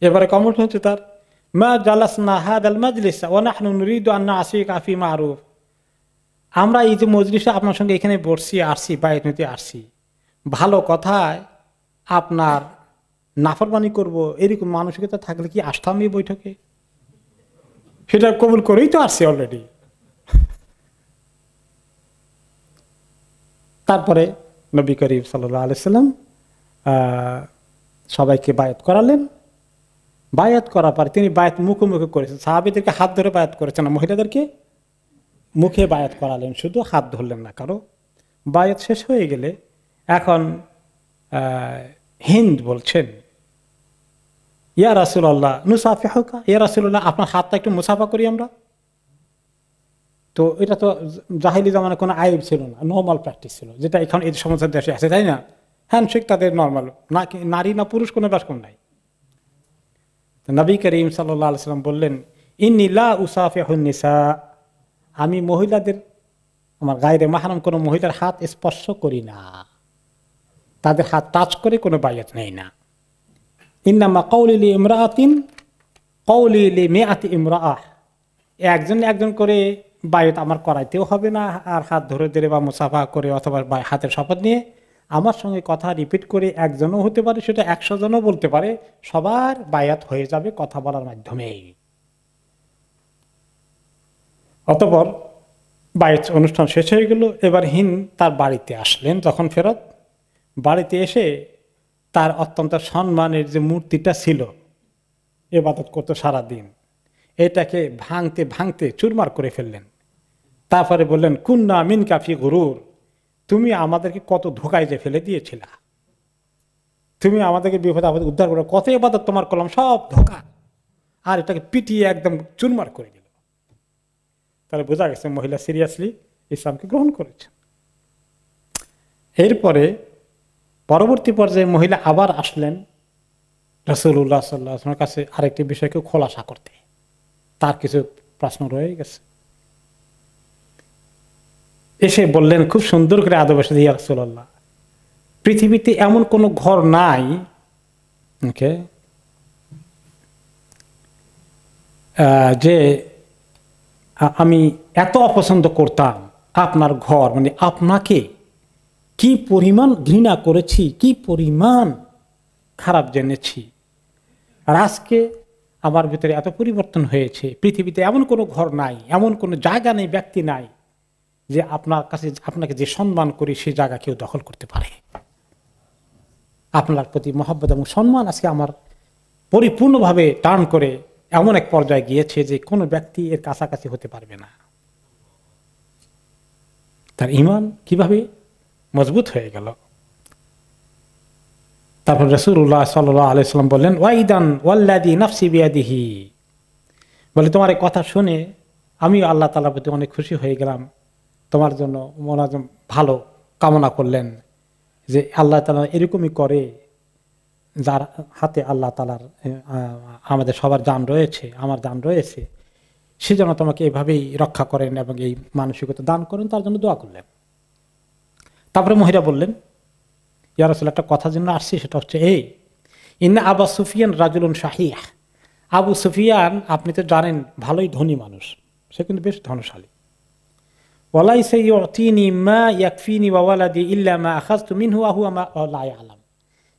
এবারে কমেন্ট হচ্ছে তার, মা জালাসনা হাদাল মাজলিস ওয়া নাহনু নুরিদু আন নাসিকা ফি মারুফ। আমরা এই যে মজলিসে আপনার সঙ্গে এখানে বসছি, আসছি, বায়াত নিতে আসছি, ভালো কথায় আপনার নাফরমানি করব, এরকম মানসিকতা থাকলে কি আসতাম এই বৈঠকে? সেটা কবুল করেই তো আসছি অলরেডি। তারপরে নবী করিম সাল্লাল্লাহু আলাইহি ওয়াসাল্লাম সবাইকে বায়াত করালেন। বায়াত করার পর তিনি বায়াত মুখোমুখি করেছেন, সাহাবীদেরকে হাত ধরে বায়াত করেছেন না, মহিলাদেরকে মুখে বায়াত করালেন, শুধু হাত ধরলেন না কারো। বায়াত শেষ হয়ে গেলে এখন হিন্দ বলছেন, ইয়া রাসূলুল্লাহ নুসাফিহুকা, ইয়া রাসূলুল্লাহ আপনার হাতটা একটু মুসাফা করি আমরা। তো এটা তো জাহিলি জামানায় কোনো আইব ছিল না, নর্মাল প্র্যাকটিস ছিল, যেটা এখন এই সমস্ত দেশে আছে, তাই না? হ্যান্ডশেক তাদের নর্মাল, নারী না পুরুষ কোনো ব্যাপার নাই। নবী করিম সাল্লাল্লাহু আলাইহি ওয়াসাল্লাম বললেন, ইন্নী লা উসাফিহুন নিসা, আমি মহিলাদের, আমার গায়রে মাহরাম কোনো মহিলার হাত স্পর্শ করি না, তাদের হাত টাচ করে কোনো বায়াত নেই না। ইন্নামা কওলি লি ইমরাআতিন কওলি লি মিআতি ইমরাআহ, একজন একজন করে বায়াত আমার করাইতেও হবে না, আর হাত ধরে ধরে বা মুসাফা করে অথবা হাতের শপথ নিয়ে আমার সঙ্গে কথা রিপিট করে একজনও হতে পারে, সেটা 100 জনও বলতে পারে, সবার বায়াত হয়ে যাবে কথা বলার মাধ্যমেই। অতঃপর বায়াত অনুষ্ঠান শেষ হয়ে গেল। এবার হিন্দ তার বাড়িতে আসলেন। যখন ফেরত বাড়িতে এসে তার অত্যন্ত সম্মানের যে মূর্তিটা ছিল, ইবাদত করতো সারাদিন, এটাকে ভাঙতে ভাঙতে চুরমার করে ফেললেন। তারপরে বললেন, কুন্না মিনকা ফি গুরুর, তুমি আমাদেরকে কত ধোকায় যে ফেলে দিয়েছিলা, তুমি আমাদেরকে বিপদ আপদ উদ্ধার করে, কত ইবাদত তোমার করলাম, সব ধোকা। আর এটাকে পিটিয়ে একদম চুরমার করে দিল। তাহলে বোঝা গেছে মহিলা সিরিয়াসলি ইসলামকে গ্রহণ করেছে। এরপরে পরবর্তী পর্যায়ে মহিলা আবার আসলেন রাসূলুল্লাহ সাল্লাল্লাহু আলাইহি ওয়াসাল্লামের কাছে আরেকটি বিষয়কে খোলাসা করতে। তার কিছু প্রশ্ন রয়ে গেছে। এসে বললেন খুব সুন্দর করে আদব এসে, ইয়া রাসূলুল্লাহ, পৃথিবীতে এমন কোনো ঘর নাই যে আমি এত অপছন্দ করতাম আপনার ঘর, মানে আপনাকে কি পরিমাণ ঘৃণা করেছি, কি পরিমাণ খারাপ জেনেছি, আর আজকে আমার ভিতরে এত পরিবর্তন হয়েছে। পৃথিবীতে এমন কোনো ঘর নাই, এমন কোনো জায়গা নেই, ব্যক্তি নাই যে আপনার কাছে আপনাকে যে সম্মান করি সে জায়গা কেউ দখল করতে পারে। আপনার প্রতি মহব্বত এবং সম্মান আজকে আমার পরিপূর্ণভাবে টার্ন করে এমন এক পর্যায়ে গিয়েছে যে কোনো ব্যক্তি এর কাছাকাছি হতে পারবে না। তার ঈমান কিভাবে মজবুত হয়ে গেল। তারপর রাসূলুল্লাহ সাল্লাল্লাহু আলাইহি ওয়াসাল্লাম বললেন, ওয়াইদান ওয়াল্লাযী নাফসি বিয়াদিহি, বলে তোমার এই কথা শুনে আমি আল্লাহ তাআলার প্রতি অনেক খুশি হয়ে গেলাম। তোমার জন্য মনাজম ভালো কামনা করলেন যে আল্লাহ তাআলা এরকমই করে, যার হাতে আল্লাহ তাআলার আমাদের সবার জান রয়েছে, আমার জান রয়েছে, সে যেন তোমাকে এভাবেই রক্ষা করেন এবং এই মানসিকতা দান করেন, তার জন্য দোয়া করলেন। তারপরে মহিলা বললেন, ইয়া রাসূল, একটা কথা জন্য আসছি, সেটা হচ্ছে এই, ইন্না আবু সুফিয়ান রাজুলুন শাহীহ, আবু সুফিয়ান আপনি তো জানেন ভালোই ধনী মানুষ, সে কিন্তু বেশ ধনশালী। ওয়ালাইসা ইউতিনি মা ইয়াকফিনি ওয়া ওয়ালাদি ইল্লা মা আখাযতু মিনহু ওয়া হুয়া মা লা ইয়ালাম,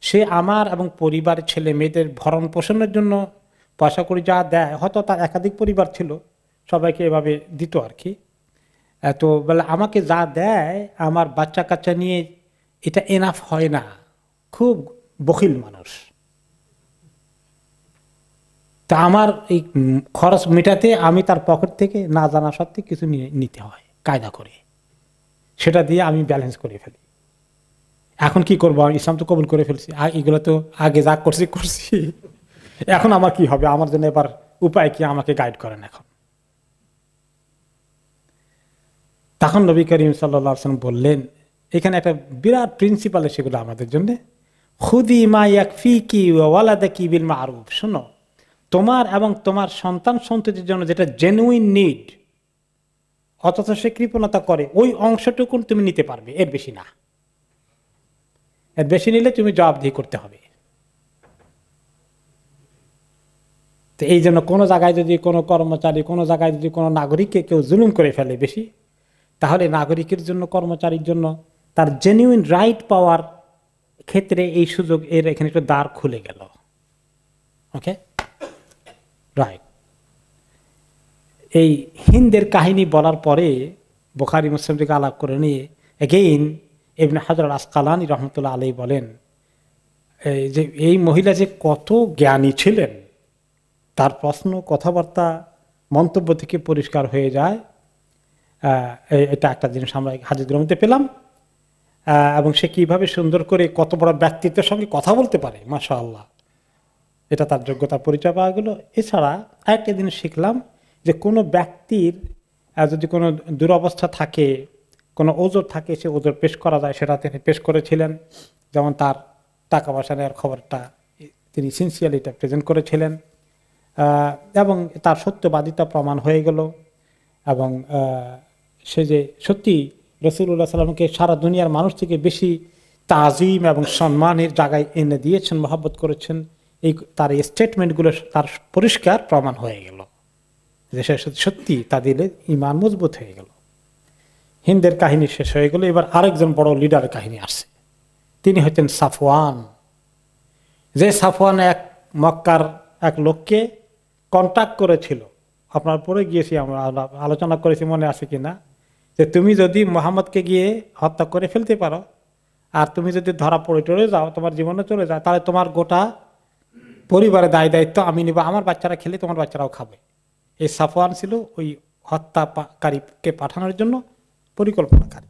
সে আমার এবং পরিবারের ছেলে মেয়েদের ভরণ পোষণের জন্য পয়সা করে যা দেয়, হয়তো তার একাধিক পরিবার ছিল, সবাইকে এভাবে দিত আর কি, তো বলে আমাকে যা দেয় আমার বাচ্চা কাচ্চা নিয়ে এটা এনাফ হয় না, খুব বখিল মানুষ। তা আমার এই খরচ মেটাতে আমি তার পকেট থেকে না জানা সত্ত্বে কিছু নিতে হয় কায়দা করে, সেটা দিয়ে আমি ব্যালেন্স করে ফেলি। এখন কি করবো, আমি ইসলাম তো কবুল করে ফেলছি, এগুলো তো আগে যা করছি করছি, এখন আমার কি হবে, আমার জন্য এবার উপায় কি, আমাকে গাইড করেন এখন। তখন নবী করিম সাল্লাল্লাহু আলাইহি ওয়াসাল্লাম বললেন, এখানে একটা বিরাট প্রিন্সিপাল সেগুলো আমাদের জন্য, খুদি মা ইয়াকফিকি ওয়া ওয়ালাদাকি বিল মারুফ, শোনো, তোমার এবং তোমার সন্তান সন্ততির জন্য যেটা জেনুইন নিড, অথচ সে কৃপণতা করে, ওই অংশটুকু তুমি নিতে পারবে, এর বেশি না। এর বেশি নিলে তুমি জবাবদিহি করতে হবে। তো এই জন্য কোনো জায়গায় যদি কোনো কর্মচারী, কোনো জায়গায় যদি কোনো নাগরিককে কেউ জুলুম করে ফেলে বেশি, তাহলে নাগরিকের জন্য, কর্মচারীর জন্য তার জেনুইন রাইট পাওয়ার ক্ষেত্রে এই সুযোগ, এর এখানে একটু দ্বার খুলে গেল। ওকে, রাইট। এই হিন্দের কাহিনী বলার পরে বুখারী মুসলিম থেকে আলাপ করে নিয়ে এগেইন ইবনে হাজার আল আসকালানী রহমতুল্লাহ আলাইহি বলেন যে এই মহিলা যে কত জ্ঞানী ছিলেন, তার প্রশ্ন, কথাবার্তা, মন্তব্য থেকে পরিষ্কার হয়ে যায়। এটা একটা জিনিস আমরা হাদিস গ্রন্থে পেলাম, এবং সে কিভাবে সুন্দর করে কত বড় ব্যক্তিত্বের সঙ্গে কথা বলতে পারে, মাশাআল্লাহ, এটা তার যোগ্যতার পরিচয় পাওয়া গেল। এছাড়া আরেকটা জিনিস শিখলাম যে কোনো ব্যক্তির যদি কোনো দুরবস্থা থাকে, কোনো ওজর থাকে, সে ওজর পেশ করা যায়, সেটা তিনি পেশ করেছিলেন। যেমন তার টাকা পয়সা নেওয়ার খবরটা তিনি সিনসিয়ারলি এটা প্রেজেন্ট করেছিলেন। এবং তার সত্যবাদিতা প্রমাণ হয়ে গেল। এবং সে যে সত্যি রাসূলুল্লাহ সাল্লামকে সারা দুনিয়ার মানুষ থেকে বেশি তাজিম এবং সম্মানের জায়গায় এনে দিয়েছেন, মহব্বত করেছেন, এই তার এই স্টেটমেন্টগুলো তার পরিষ্কার প্রমাণ হয়ে গেল যে সে সত্যি তাদের ঈমান মজবুত হয়ে গেল। হিন্দের কাহিনী শেষ হয়ে গেল। এবার আরেকজন বড় লিডারের কাহিনী আসছে। তিনি হচ্ছেন সাফওয়ান। যে সাফওয়ান এক মক্কার এক লোককে কন্ট্যাক্ট করেছিল, আপনার পরে গিয়েছি আমরা আলোচনা করেছি, মনে আছে কিনা, যে তুমি যদি মোহাম্মদকে গিয়ে হত্যা করে ফেলতে পারো আর তুমি যদি ধরা পড়ে টরে যাও, তোমার জীবনে চলে যায়, তাহলে তোমার গোটা পরিবারের দায় দায়িত্ব আমি নিব, আমার বাচ্চারা খেলে তোমার বাচ্চারাও খাবে। এই সাফওয়ান ছিল ওই হত্যাকারীকে পাঠানোর জন্য পরিকল্পনাকারী।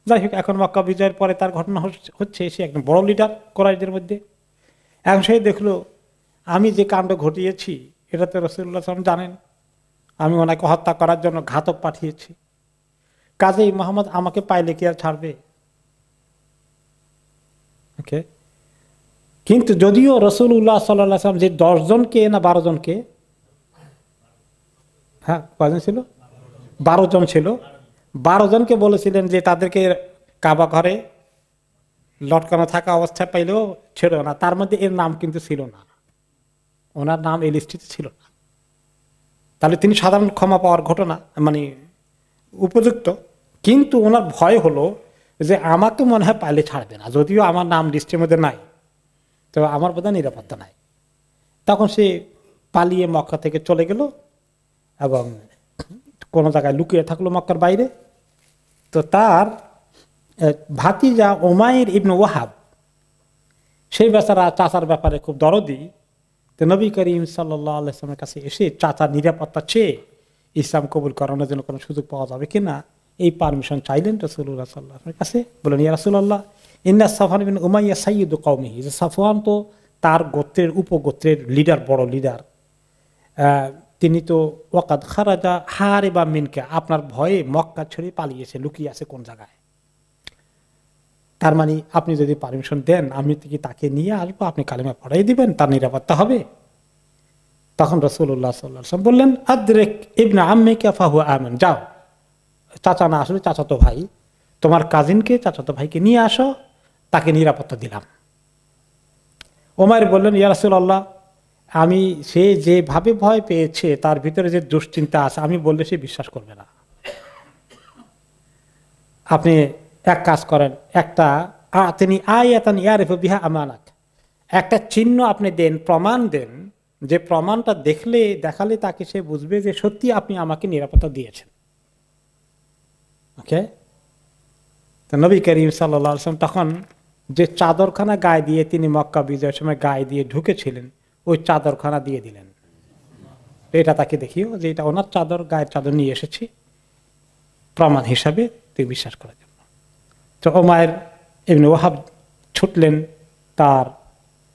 যাই হোক, এখন মক্কা বিজয়ের পরে তার ঘটনা হচ্ছে, সে একজন বড় লিডার কোরাইশদের মধ্যে। এখন সে দেখলো আমি যে কাণ্ড ঘটিয়েছি এটা তো রাসূলুল্লাহ সাল্লাল্লাহু আলাইহি ওয়াসাল্লাম জানেন, আমি ওনাকে হত্যা করার জন্য ঘাতক পাঠিয়েছি, কাজেই মুহাম্মদ আমাকে পাইলে কি আর ছাড়বে? ওকে, কিন্তু যদিও রাসূলুল্লাহ সাল্লাল্লাহু আলাইহি ওয়াসাল্লাম যে 10 জনকে না 12 জনকে, হ্যাঁ কয়জন ছিল, 12 জন ছিল, 12 জনকে বলেছিলেন যে তাদেরকে কাবা ঘরে লটকানো থাকা অবস্থায় পাইলেও ছেড়ো না, তার মধ্যে এর নাম কিন্তু ছিল না, ওনার নাম এই লিস্টিতে ছিল না। তাহলে তিনি সাধারণ ক্ষমা পাওয়ার ঘটনা মানে উপযুক্ত, কিন্তু ওনার ভয় হলো যে আমাকে মনে হয় পাইলে ছাড়বে না, যদিও আমার নাম লিস্টের মধ্যে নাই, তো আমার বোধহয় নিরাপত্তা নাই। তখন সে পালিয়ে মক্কা থেকে চলে গেল এবং কোনো জায়গায় লুকিয়ে থাকলো মক্কার বাইরে। তো তার ভাতিজা উমাইর ইবনে ওয়াহাব, সেই বেচারা চাচার ব্যাপারে খুব দরদি, তো নবী করিম সাল্লাল্লাহু আলাইহি ওয়াসাল্লামের কাছে এসে চাচার নিরাপত্তা চেয়ে ইসলাম কবুল করানোর জন্য কোনো সুযোগ পাওয়া যাবে কিনা এই পারমিশন চাইলেন রাসূলুল্লাহ সাল্লাল্লাহু আলাইহি ওয়াসাল্লামের কাছে। বলেন, ইয়া রাসূলুল্লাহ, ইন্না সাফওয়ান ইবনে উমাইয়া সাইয়্যিদু কওমিহি, যে সাফওয়ান তো তার গোত্রের উপগোত্রের লিডার, বড় লিডার, তিনি তো ওয়াকাদ খারাজা হারিবা মিনকা, আপনার ভয়ে মক্কা ছেড়ে পালিয়েছে, লুকিয়ে আছে কোন জায়গায়। তার মানে আপনি যদি পারমিশন দেন আমি কি তাকে নিয়ে আসবো, আপনি কালিমা পড়াই দিবেন, তার নিরাপত্তা হবে। তখন রাসূলুল্লাহ সাল্লাল্লাহু আলাইহি ওয়াসাল্লাম বললেন, আদরিক ইবনে আম্মিকা ফাহুয়া আমিন, যাও, চাচা না আসলে চাচাতো ভাই, তোমার কাজিনকে চাচাতো ভাইকে নিয়ে আসো, তাকে নিরাপত্তা দিলাম। ওমর বললেন, ইয়া রাসূলুল্লাহ, আমি সে যেভাবে ভয় পেয়েছে তার ভিতরে যে দুশ্চিন্তা আছে, আমি বললে সে বিশ্বাস করবে না। আপনি এক কাজ করেন, একটা তিনি আয়াতান ইয়ারিফু বিহা আমানাক, একটা চিহ্ন আপনি দেন, প্রমাণ দেন, যে প্রমাণটা দেখালে তাকে সে বুঝবে যে সত্যি আপনি আমাকে নিরাপত্তা দিয়েছেন। ওকে, তো নবী করিম সাল্লাল্লাহু আলাইহি ওয়াসাল্লাম তখন যে চাদরখানা গায়ে দিয়ে তিনি মক্কা বিজয়ের সময় গায়ে দিয়ে ঢুকেছিলেন, ওই চাদরখানা দিয়ে দিলেন, এটা তাকে দেখিও যে এটা ওনার চাদর, গায়ের চাদর নিয়ে এসেছি প্রমাণ হিসাবে, তুই বিশ্বাস করার জন্য। তো উমাইর ইবনে ওয়াহাব ছুটলেন তার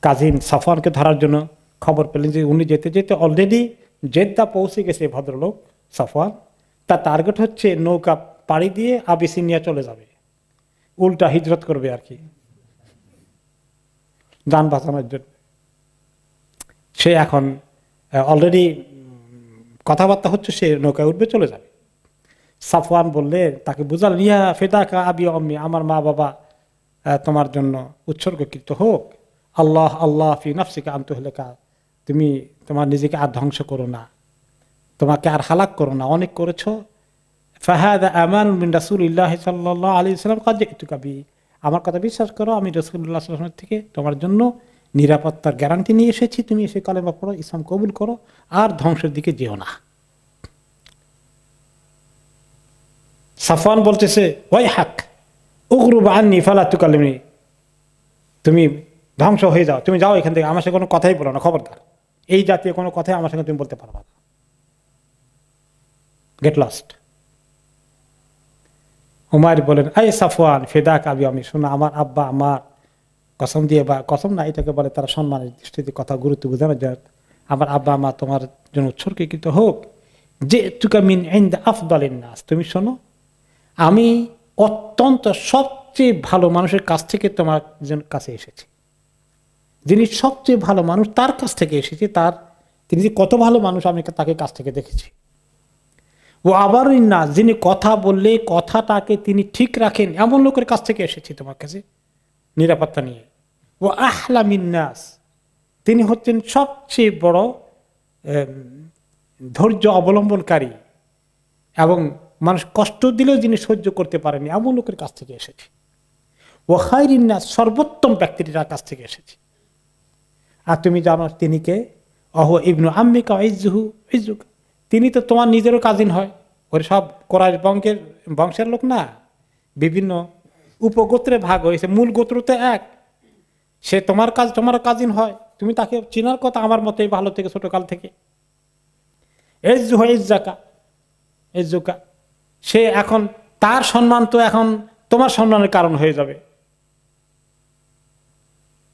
কাজিন সাফওয়ানকে ধরার জন্য। খবর পেলেন যে উনি যেতে যেতে অলরেডি জেদ্দা পৌঁছে গেছে ভদ্রলোক সাফওয়ান, তার টার্গেট হচ্ছে নৌকা পাড়ি দিয়ে আবিসিনিয়া চলে যাবে, উল্টা হিজরত করবে আর কি, যান বাঁচানোর জন্য। সে এখন অলরেডি কথাবার্তা হচ্ছে, সে নৌকায় উঠবে, চলে যাবে। সাফওয়ান বললে, তাকে বুঝালেন, ইয়া ফিদাকা আবি আম্মি, আমার মা বাবা তোমার জন্য উৎসর্গকৃত হোক, আল্লাহ আল্লাহ ফি নাফসিকা আন তুহলিকা, তুমি তোমার নিজেকে আর ধ্বংস করো না, তোমাকে আর হালাক করো না, অনেক করেছো। ফাহাদা আমানুন মিন রাসূলিল্লাহি সাল্লাল্লাহু আলাইহি ওয়াসাল্লাম ক্বাদ জিতুকা বি, আমার কথা বিশ্বাস করো, আমি রাসূলুল্লাহ সাল্লাল্লাহু আলাইহি ওয়াসাল্লাম থেকে তোমার জন্য নিরাপত্তার গ্যারান্টি নিয়ে এসেছি, তুমি এসে কালেমা পড়ো, ইসলাম কবুল করো, আর ধ্বংসের দিকে যেও না। সাফওয়ান বলতেছে, ওয়াই হাক উগরুব আন্নি ফালা তুকাল্লিমনি, তুমি ধ্বংস হয়ে যাও, তুমি যাও এখান থেকে, আমার সাথে কোনো কথাই বলো না, খবরদার, এই জাতীয় কোনো কথাই আমার সঙ্গে তুমি বলতে পারবা না, গেট লস্ট। উমাইর বলেন, আই সাফওয়ান ফিদাক আবি আম্মি, শোনো, আমার আব্বা আমার কসম দিয়ে, বা কসম না এটাকে বলে তারা সম্মানের দৃষ্টিতে কথা গুরুত্ব বোঝানো যায়, আমার আব্বা মা তোমার জন্য উৎসর্গীকৃত হোক, যে তুকা মিন ইনদা আফদালিন নাস, তুমি শোনো, আমি অত্যন্ত সবচেয়ে ভালো মানুষের কাছ থেকে তোমার কাছে এসেছি, যিনি সবচেয়ে ভালো মানুষ তার কাছ থেকে এসেছি, তার তিনি যে কত ভালো মানুষ আমি তাকে কাছ থেকে দেখেছি। ও আবার না, যিনি কথা বললে কথাটাকে তিনি ঠিক রাখেন এমন লোকের কাছ থেকে এসেছি তোমার কাছে নিরাপত্তা নিয়ে। ও আহলামিন নাস, তিনি হচ্ছেন সবচেয়ে বড় ধৈর্য অবলম্বনকারী এবং মানুষ কষ্ট দিলেও যিনি সহ্য করতে পারেনি এমন লোকের কাছ থেকে এসেছি। ও খায়রিন নাস, সর্বোত্তম ব্যক্তিটার কাছ থেকে এসেছি। আর তুমি জানো তিনি কে? অহ ইবনু আম্মিকা ইজ্জুহু ইজ্জুকা, তিনি তো তোমার নিজেরও কাজিন হয়। ওর সব কোরাইশ বংশের লোক না, বিভিন্ন উপগোত্রে ভাগ হয়েছে, মূল গোত্র তো এক। সে তোমার কাজিন হয়, তুমি তাকে চিনার কথা আমার মতেই ভালো থেকে ছোটকাল থেকে। ইজ্জুহু ইজ্জাকা ইজ্জুকা, সে এখন তার সম্মান তো এখন তোমার সম্মানের কারণ হয়ে যাবে।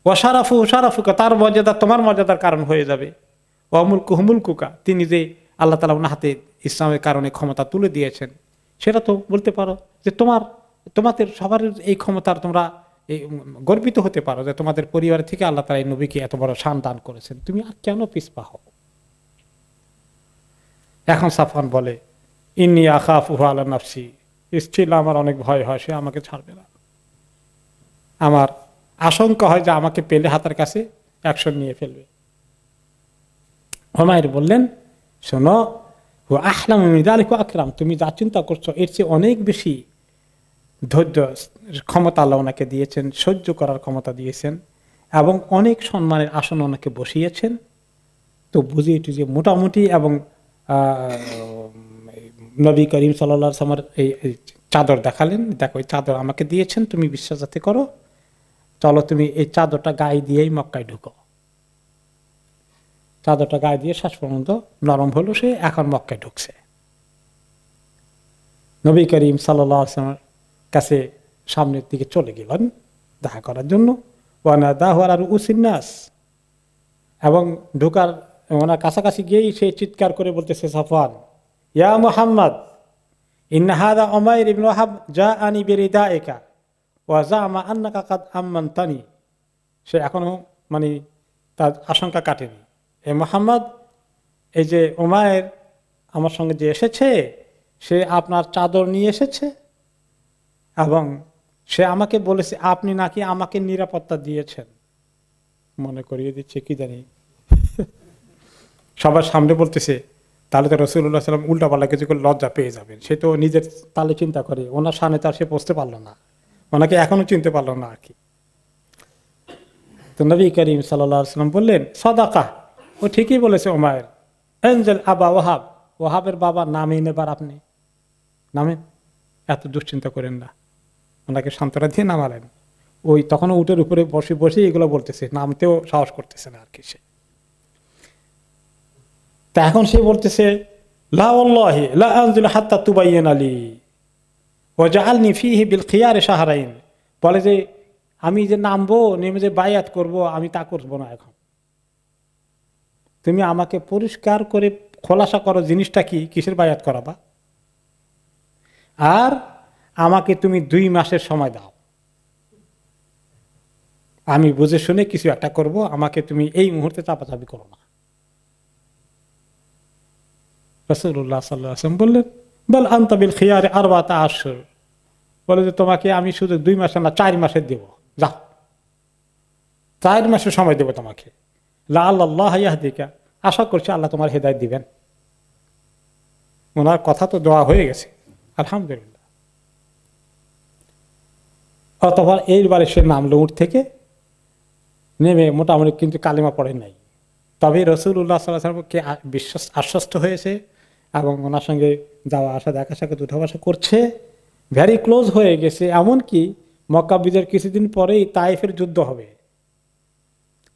ওয়াশারাফু শারাফুকা, তার মর্যাদা তোমার মর্যাদার কারণ হয়ে যাবে। ওয়ামুলকুহু মুলকুকা, তিনি যে আল্লাহ তাআলা ওনার হাতে ইসলামের কারণে ক্ষমতা তুলে দিয়েছেন, সেটা তো বলতে পারো যে তোমাদের সবার এই ক্ষমতার তোমরা গর্বিত হতে পারো যে তোমাদের পরিবার থেকে আল্লাহ তাআলা এই নবীকে এত বড় শান দান করেছেন, তুমি আর কেন পিছপা হও? এখন সাফওয়ান বলে, ইন্নী আখাফু আলা নাফসি, স্টিল আমার অনেক ভয় হয় সে আমাকে ছাড়বে না। আমার আশঙ্কা হয় যে আমাকে পেলে হাতের কাছে অ্যাকশন নিয়ে ফেলবে। হুমায়র বললেন, শোনো, ও আহলাম আকরাম, তুমি যা চিন্তা করছো এর চেয়ে অনেক বেশি ধৈর্য ক্ষমতা আল্লাহ ওনাকে দিয়েছেন, সহ্য করার ক্ষমতা দিয়েছেন এবং অনেক সম্মানের আসন ওনাকে বসিয়েছেন। তো বুঝি এটি যে মোটামুটি, এবং নবী করিম সাল্লাল্লাহু আলাইহি ওয়াসাল্লামের এই চাদর দেখালেন, দেখো এই চাদর আমাকে দিয়েছেন, তুমি বিশ্বাস যাতে করো, চলো তুমি এই চাদরটা গায়ে দিয়েই মক্কায় ঢুকো। চাদরটা গায়ে দিয়ে শেষ পর্যন্ত নরম হলো, সে এখন মক্কায় ঢুকছে। নবী করিম সাল্লাল্লাহু আলাইহি ওয়াসাল্লামের কাছে সামনের দিকে চলে গেলেন দেখা করার জন্য। ওয়ানাদাহু আলা রুউসিন নাস, এবং ঢোকার ওনার কাছাকাছি গিয়েই সে চিৎকার করে বলতেছে, সাফওয়ান, ইয়া মুহাম্মদ, ইন্না হাযা উমাইর ইবনে ওয়াহাব জাআনি বিরিদাইকা ওয়া জামা আন্নাকা কাদ আমানতানি। সে এখনো মানে তার আশঙ্কা কাটেনি। এ মুহাম্মদ, এই যে উমাইর আমার সঙ্গে যে এসেছে, সে আপনার চাদর নিয়ে এসেছে এবং সে আমাকে বলেছে আপনি নাকি আমাকে নিরাপত্তা দিয়েছেন। মনে করিয়ে দিচ্ছে কি জানি, সবার সামনে বলতেছে, তাহলে তো রাসূলুল্লাহ সাল্লাল্লাহু আলাইহি ওয়াসাল্লাম উল্টাপাল্টা কিছু করে লজ্জা পেয়ে যাবেন। সে তো নিজের তালে চিন্তা করে, ওনার সামনে তার সে পৌঁছতে পারলো না, ওনাকে এখনো চিনতে পারলো না আর কি। তো নবী করিম সাল্লাল্লাহু আলাইহি ওয়াসাল্লাম বললেন, সাদাকা, ও ঠিকই বলেছে উমাইর। এনজেল আবা ওয়াহাব, ওয়াহাবের বাবা নামে নেবার আপনি নামেন, এত দুশ্চিন্তা করেন না। ওনাকে সান্ত্বনা দিয়ে নামালেন। ওই তখন উটের উপরে বসে বসে এগুলো বলতেছে, নামতেও সাহস করতেছে না আর কি সে। তা এখন সে বলতেছে, লা ওয়াল্লাহি লা আনজিলু হাত্তা তুবাইয়িনা লি ওয়া জাআলনি ফীহি বিল খিয়ারি শাহরাইন, বলে যে আমি যে নামবো, নেমে যে বায়াত করব, আমি তা করব না। এখন তুমি আমাকে পরিষ্কার করে খোলাসা করো জিনিসটা কি, কিসের বায়াত করাবা, আর আমাকে তুমি 2 মাসের সময় দাও, আমি বুঝে শুনে কিছু একটা করব, আমাকে তুমি এই মুহূর্তে চাপাচাপি করো না। রাসূলুল্লাহ সাল্লাল্লাহু আলাইহি ওয়াসাল্লাম বললেন, বল আনতা বিল খিয়ারি আরবাতা আশহুর, বলে যে তোমাকে আমি শুধু 2 মাস না 4 মাসের দেব, যাও 4 মাসের সময় দেব তোমাকে। লাআল্লাহ ইয়াহদিকা, আশা করছি আল্লাহ তোমার হেদায়েত দিবেন। ওনার কথা তো দোয়া হয়ে গেছে, আলহামদুলিল্লাহ। অতঃপর এইবারে সে নামলো উঠ থেকে, নেমে মোটামুটি কিন্তু কালিমা পড়ে নাই, তবে রাসূলুল্লাহ সাল্লাল্লাহু আলাইহি ওয়াসাল্লামকে বিশ্বাস আশ্বস্ত হয়েছে এবং ওনার সঙ্গে যাওয়া আসা দেখা সাক্ষাৎ উঠা বসা করছে, ভেরি ক্লোজ হয়ে গেছে। এমনকি মক্কা বিজয়ের কিছুদিন পরেই তায়েফের যুদ্ধ হবে,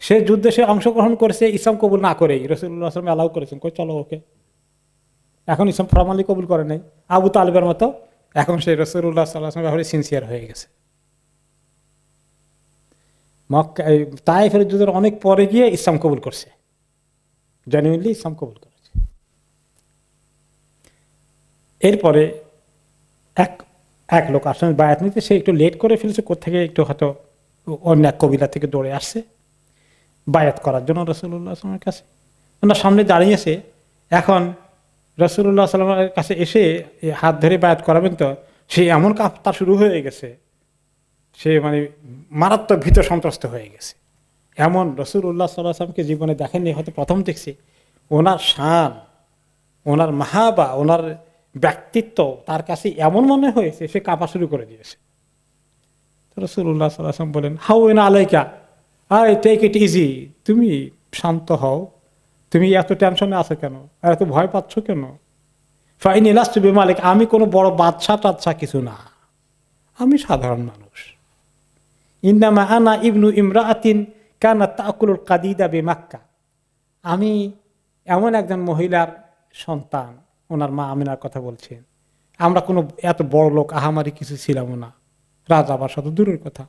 সে যুদ্ধে সে অংশগ্রহণ করেছে ইসলাম কবুল না করেই। রাসূলুল্লাহ সাল্লাল্লাহু আলাইহি ওয়াসাল্লাম অ্যালাউ করেছেন, কই চলো ওকে, এখন ইসলাম ফরমালি কবুল করে নাই আবু তালেবের মতো। এখন সে রাসূলুল্লাহ সাল্লাল্লাহু আলাইহি ওয়াসাল্লামের ব্যাপারে সিনসিয়ার হয়ে গেছে। মক্কা তায়েফের যুদ্ধের অনেক পরে গিয়ে ইসলাম কবুল করছে, জেনুইনলি ইসলাম কবুল করেছে। এরপরে এক লোক আসলে বায়াত নিতে, সে একটু লেট করে ফেলছে, কোত্থেকে একটু হয়তো অন্য এক কবিলা থেকে দৌড়ে আসছে বায়াত করার জন্য রাসূলুল্লাহ সাল্লাল্লাহু আলাইহি ওয়াসাল্লামের কাছে। ওনার সামনে দাঁড়িয়েছে। এখন রাসূলুল্লাহ সাল্লাল্লাহু আলাইহি ওয়াসাল্লামের কাছে এসে হাত ধরে বায়াত করাবেন, তো সে এমন কাঁপতা শুরু হয়ে গেছে, সে মানে মারাত্মক ভীত সন্ত্রস্ত হয়ে গেছে। এমন রাসূলুল্লাহ সাল্লাল্লাহু আলাইহি ওয়াসাল্লামকে জীবনে দেখেননি, হয়তো প্রথম দেখছি। ওনার শান, ওনার মাহাবা, ওনার ব্যক্তিত্ব তার কাছে এমন মনে হয়েছে, সে কাঁপা শুরু করে দিয়েছে। রাসূলুল্লাহ সাল্লাল্লাহু আলাইহি ওয়াসাল্লাম বলেন, হাউ ইন আলাইকা, আই টেক ইট ইজি, তুমি শান্ত হও, তুমি এত টেনশনে আছো কেন, আর এত ভয় পাচ্ছ কেন? ফাইনি লাস্তু বিমালিক, আমি কোনো বড় বাদশা টাদশা কিছু না, আমি সাধারণ মানুষ। ইন্নামা আনা ইবনু ইমরাআতিন কানাত তাকুলুল কাদিদা বিমাক্কা, আমি এমন একজন মহিলার সন্তান, ওনার মা আমিনার কথা বলছেন। আমরা কোনো এত বড় লোক আহামারি কিছু ছিলাম না, রাজা বাদশা তো দূরের কথা।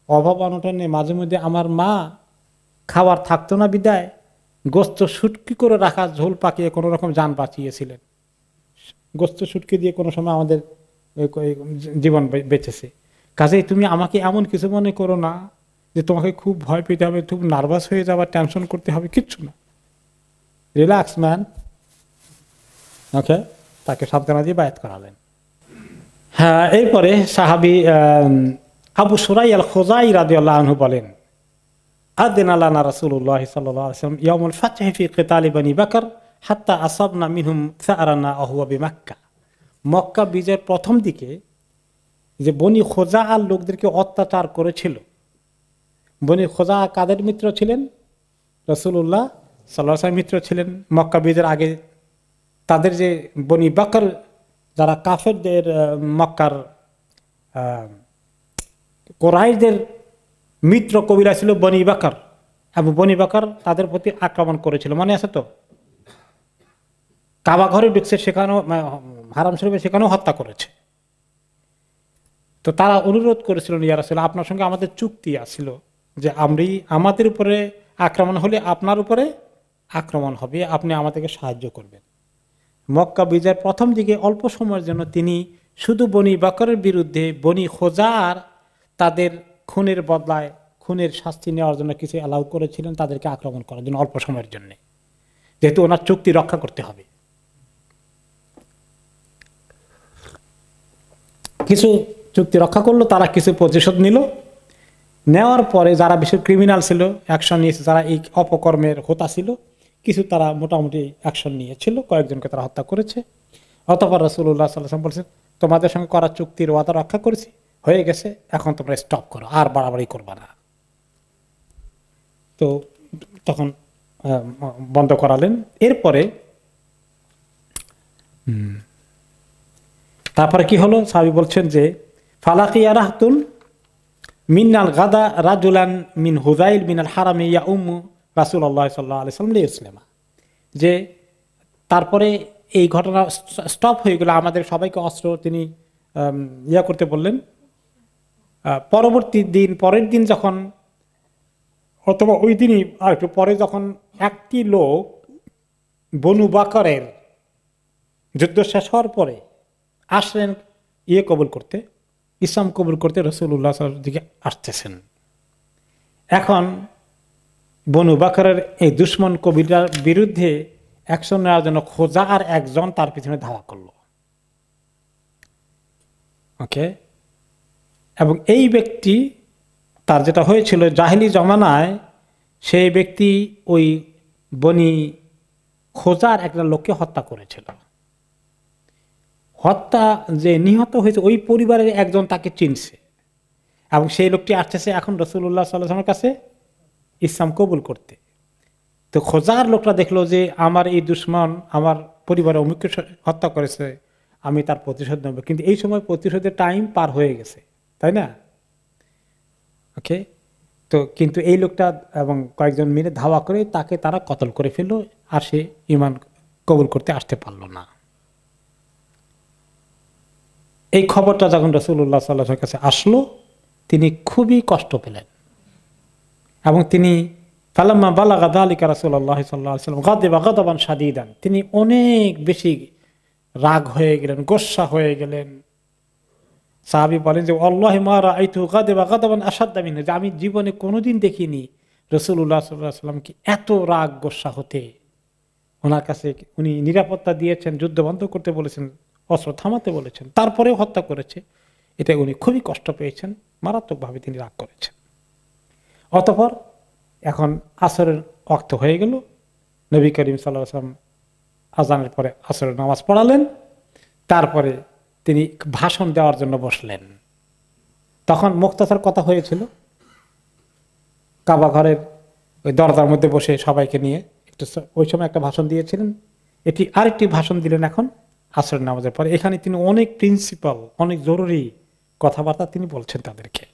অভাব অনটনে মাঝে মধ্যে আমার মা খাবার থাকতো না বিদায় গোস্ত শুটকি করে রাখা ঝোল পাকিয়ে কোনো রকম যান বাঁচিয়েছিলেন। গোস্ত শুটকি দিয়ে কোনো সময় আমাদের জীবন বেঁচেছে। কাজেই তুমি আমাকে এমন কিছু মনে করো না যে তোমাকে খুব ভয় পেতে হবে, খুব নার্ভাস হয়ে যাওয়া, টেনশন করতে হবে, কিচ্ছু না, রিল্যাক্স ম্যান। ওকে, তাকে সাবধানা দিয়ে বায়াত করালেন। হ্যাঁ, এরপরে সাহাবী আবু সুরাই আল খুজাই রাদিয়াল্লাহু আনহু বলেন, আযিনা লানা রাসূলুল্লাহ সাল্লাল্লাহু আলাইহি ওয়াসাল্লাম ইয়াউমুল ফাতহি ফি কিতালি বনি বকর হাত্তা আসাবনা মিনহুম সা'রানা ওয়া বিমাক্কা। মক্কা বিজয়ের প্রথম দিকে যে বনি খোজা আর লোকদেরকে অত্যাচার করেছিল, বনি খোজা কাদের মিত্র ছিলেন? রাসূলুল্লাহ সাল্লাল্লাহু আলাইহি ওয়াসাল্লাম মিত্র ছিলেন। মক্কা বিজয়ের আগে তাদের যে বনি বকর, যারা কাফেরদের মক্কার কুরাইশদের মিত্র কবিরা ছিল বনি বকর, এবং বনি বকর তাদের প্রতি আক্রমণ করেছিল, মনে আছে তো? কাবা ঘরে ঢুকছে, সেখানেও হারাম শরীফে সেখানেও হত্যা করেছে। তো তারা অনুরোধ করেছিলেন, ইয়া রাসূলুল্লাহ, আপনার সঙ্গে আমাদের চুক্তি আছিল যে আমাদের উপরে আক্রমণ হলে আপনার উপরে আক্রমণ হবে, আপনি আমাদেরকে সাহায্য করবেন। মক্কা বিজয়ের প্রথম দিকে অল্প সময়ের জন্য তিনি শুধু বনি বকরের বিরুদ্ধে বনি খোজার তাদের খুনের বদলায় খুনের শাস্তি নেওয়ার জন্য কিছু অ্যালাউ করেছিলেন, তাদেরকে আক্রমণ করার জন্য অল্প সময়ের জন্য, যেহেতু ওনার চুক্তি রক্ষা করতে হবে। কিছু চুক্তি রক্ষা করলো, তারা কিছু প্রতিশোধ নিল। নেওয়ার পরে যারা বেশি ক্রিমিনাল ছিল, অ্যাকশন নিয়েছে, যারা এই অপকর্মের হোতা ছিল, কিছু তারা মোটামুটি অ্যাকশন নিয়েছিল, কয়েকজনকে তারা হত্যা করেছে। অতঃপর রাসূলুল্লাহ সাল্লাল্লাহু আলাইহি ওয়াসাল্লাম বলছেন, তোমাদের সঙ্গে করা চুক্তির ওয়াদা রক্ষা করেছি, হয়ে গেছে, এখন তোমরা স্টপ করো, আর বাড়াবাড়ি করবা না। তো তখন বন্ধ করালেন। এরপরে তারপরে কি হলো? সাহাবী বলছেন যে ফালাকিয়া রাহতুন মিনাল গাদা রাজুলান মিন হুযাইল মিনাল হারামি ইয়াউম্মু রাসূলুল্লাহ সাল্লাল্লাহু আলাইহি ওয়াসাল্লাম লিইসলামা, যে তারপরে এই ঘটনা স্টপ হয়ে গেল, আমাদের সবাইকে অস্ত্র তিনি করতে বললেন। পরের দিন যখন, অথবা ওই দিনই আর একটু পরে, যখন একটি লোক বনু বকরের যুদ্ধ শেষ হওয়ার পরে আসলেন কবুল করতে, ইসলাম কবুল করতে রাসূলুল্লাহ সাল্লাল্লাহু আলাইহি ওয়াসাল্লাম দিকে আসতেছেন। এখন বনু বকরের এই দুশমন কবিরার বিরুদ্ধে অ্যাকশন নেওয়ার জন্য খোজা আর একজন তার পিছনে ধাওয়া করলো। ওকে, এবং এই ব্যক্তি, তার যেটা হয়েছিল জাহেলি জমানায়, সেই ব্যক্তি ওই বনি খোজার একটা লোককে হত্যা করেছিল। হত্যা যে নিহত হয়েছে, ওই পরিবারের একজন তাকে চিনছে, এবং সেই লোকটি আসতেছে এখন রাসূলুল্লাহ সাল্লাল্লাহু আলাইহি ওয়াসাল্লামের কাছে ইসলাম কবুল করতে। তো খোজার লোকটা দেখলো যে আমার এই দুশমন আমার পরিবারের অমুককে হত্যা করেছে, আমি তার প্রতিশোধ নেব, কিন্তু এই সময় প্রতিশোধের টাইম পার হয়ে গেছে, তাই না? ওকে, তো কিন্তু এই লোকটা এবং কয়েকজন মিলে ধাওয়া করে তাকে তারা কতল করে ফেললো, আর সে ঈমান কবুল করতে আসতে পারলো না। এই খবরটা যখন রাসূলুল্লাহ সাল্লাল্লাহু আলাইহি ওয়াসাল্লামের কাছে আসলো, তিনি খুবই কষ্ট পেলেন, এবং তিনি ফালাম্মা বালাগা যালিকা রাসূলুল্লাহ সাল্লাল্লাহু আলাইহি ওয়াসাল্লাম গাদিবা গাদাবান শাদীদান, তিনি অনেক বেশি রাগ হয়ে গেলেন, গোসা হয়ে গেলেন। সাহাবী বলেন যে আল্লাহি মা রাআইতু গাদিবা গাদাবান আশাদ্দা মিনহু, যে আমি জীবনে কোনোদিন দেখিনি রাসূলুল্লাহ সাল্লাল্লাহু আলাইহি ওয়াসাল্লামকে এত রাগ গোসা হতে, ওনার কাছে উনি নিরাপত্তা দিয়েছেন, যুদ্ধ বন্ধ করতে বলেছেন, অস্ত্র থামাতে বলেছেন, তারপরেও হত্যা করেছে। এটা উনি খুবই কষ্ট পেয়েছেন, মারাত্মকভাবে তিনি রাগ করেছেন। অতঃপর এখন আসরের ওয়াক্ত হয়ে গেল, নবী করিম সাল্লাল্লাহু আলাইহি ওয়াসাল্লাম আজানের পরে আসরের নামাজ পড়ালেন, তারপরে তিনি ভাষণ দেওয়ার জন্য বসলেন। তখন মুখতাসার কথা হয়েছিল, কাবা ঘরের ওই দরজার মধ্যে বসে সবাইকে নিয়ে একটু ওই সময় একটা ভাষণ দিয়েছিলেন, এটি আরেকটি ভাষণ দিলেন এখন আসরের নামাজের পরে। এখানে তিনি অনেক প্রিন্সিপাল, অনেক জরুরি কথাবার্তা তিনি বলছেন তাদেরকে।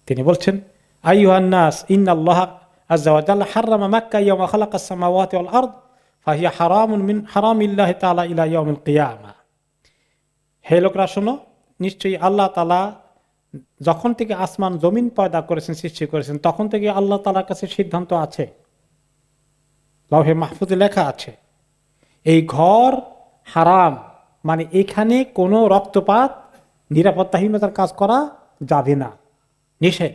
তিনি বলছেন, আইয়ুহান নাস ইন্নাল্লাহ আযজা ওয়া জাল্লা হাররামা মাক্কা ইয়াওমা খালাকাস সামাওয়াতি ওয়াল আরদ ফাহিয়া হারামুন মিন হারামিল্লাহি তাআলা ইলা ইয়াউমিল কিয়ামা। হে লোকরা শোনো, নিশ্চয়ই আল্লাহ তাআলা যখন থেকে আসমান জমিন পয়দা করেছেন, সৃষ্টি করেছেন, তখন থেকে আল্লাহ তাআলার কাছে সিদ্ধান্ত আছে, লাউহে মাহফুজে লেখা আছে, এই ঘর হারাম, মানে এখানে কোনো রক্তপাত, নিরাপত্তাহীনতার কাজ করা যাবে না, নিষেধ।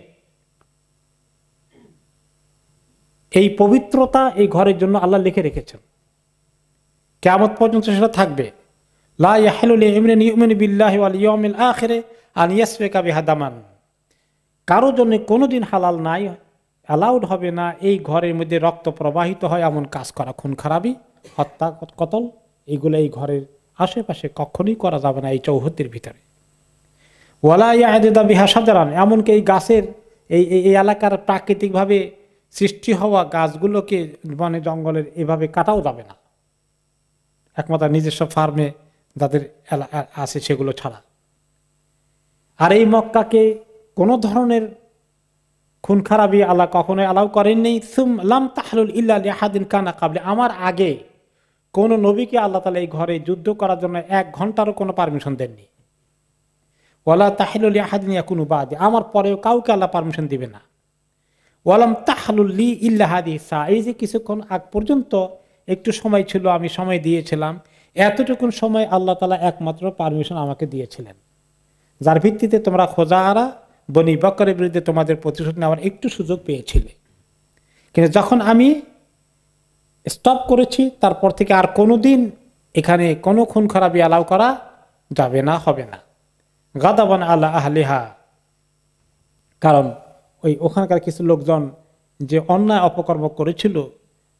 এই পবিত্রতা এই ঘরের জন্য আল্লাহ লিখে রেখেছেন, কিয়ামত পর্যন্ত সেটা থাকবে। লা ইয়াহিলু লিইমরিন ইউমিনু বিল্লাহি ওয়াল ইয়াউমিল আখির আন ইয়াসফিকা বিহা দামান। কারো জন্য কোনোদিন হালাল নাই, অ্যালাউড হবে না এই ঘরের মধ্যে রক্ত প্রবাহিত হয় এমন কাজ করা, খুন খারাপি, হত্যা, কতল, এগুলো এই ঘরের আশেপাশে কখনোই করা যাবে না, এই চৌহদ্দির ভিতরে। ওয়ালা ইয়াদিদা বিহা শাজারান, এমনকি এই গাছের এই এলাকার প্রাকৃতিকভাবে সৃষ্টি হওয়া গাছগুলোকে বনে জঙ্গলের এভাবে কাটাও যাবে না, একমাত্র নিজস্ব ফার্মে যাদের আছে সেগুলো ছাড়া। আর এই মক্কাকে কোনো ধরনের খুন খারাপি আল্লাহ কখনোই অ্যালাউ করেননি। সুম লাম তাহলুল ইল্লা লিআহাদিন কানা ক্বাবলি, আমার আগে কোন নবীকে আল্লাহ তাআলা এই ঘরে যুদ্ধ করার জন্য 1 ঘন্টারও কোনো পারমিশন দেননি। ওয়ালা তাহলুল লিআহাদিন ইয়াকুনু বাদি, আমার পরেও কাউকে আল্লাহ পারমিশন দিবে না। ওয়ালাম তাহলুল লি ইল্লা হাদিহি সা, এই যে কিছুক্ষণ আগ পর্যন্ত একটু সময় ছিল, আমি সময় দিয়েছিলাম, এতটুকুন সময় আল্লাহ তাআলা একমাত্র পারমিশন আমাকে দিয়েছিলেন, যার ভিত্তিতে তোমরা খোজাআরা বনি বকরের বিরুদ্ধে তোমাদের প্রতিশোধ নেওয়ার একটু সুযোগ পেয়েছিলে। কিন্তু যখন আমি স্টপ করেছি, তারপর থেকে আর কোনোদিন এখানে কোনো খুন খারাপি অ্যালাউ করা যাবে না, হবে না। গাদাবান আলা আহলিহা, কারণ ওখানকার কিছু লোকজন যে অন্যায় অপকর্ম করেছিল,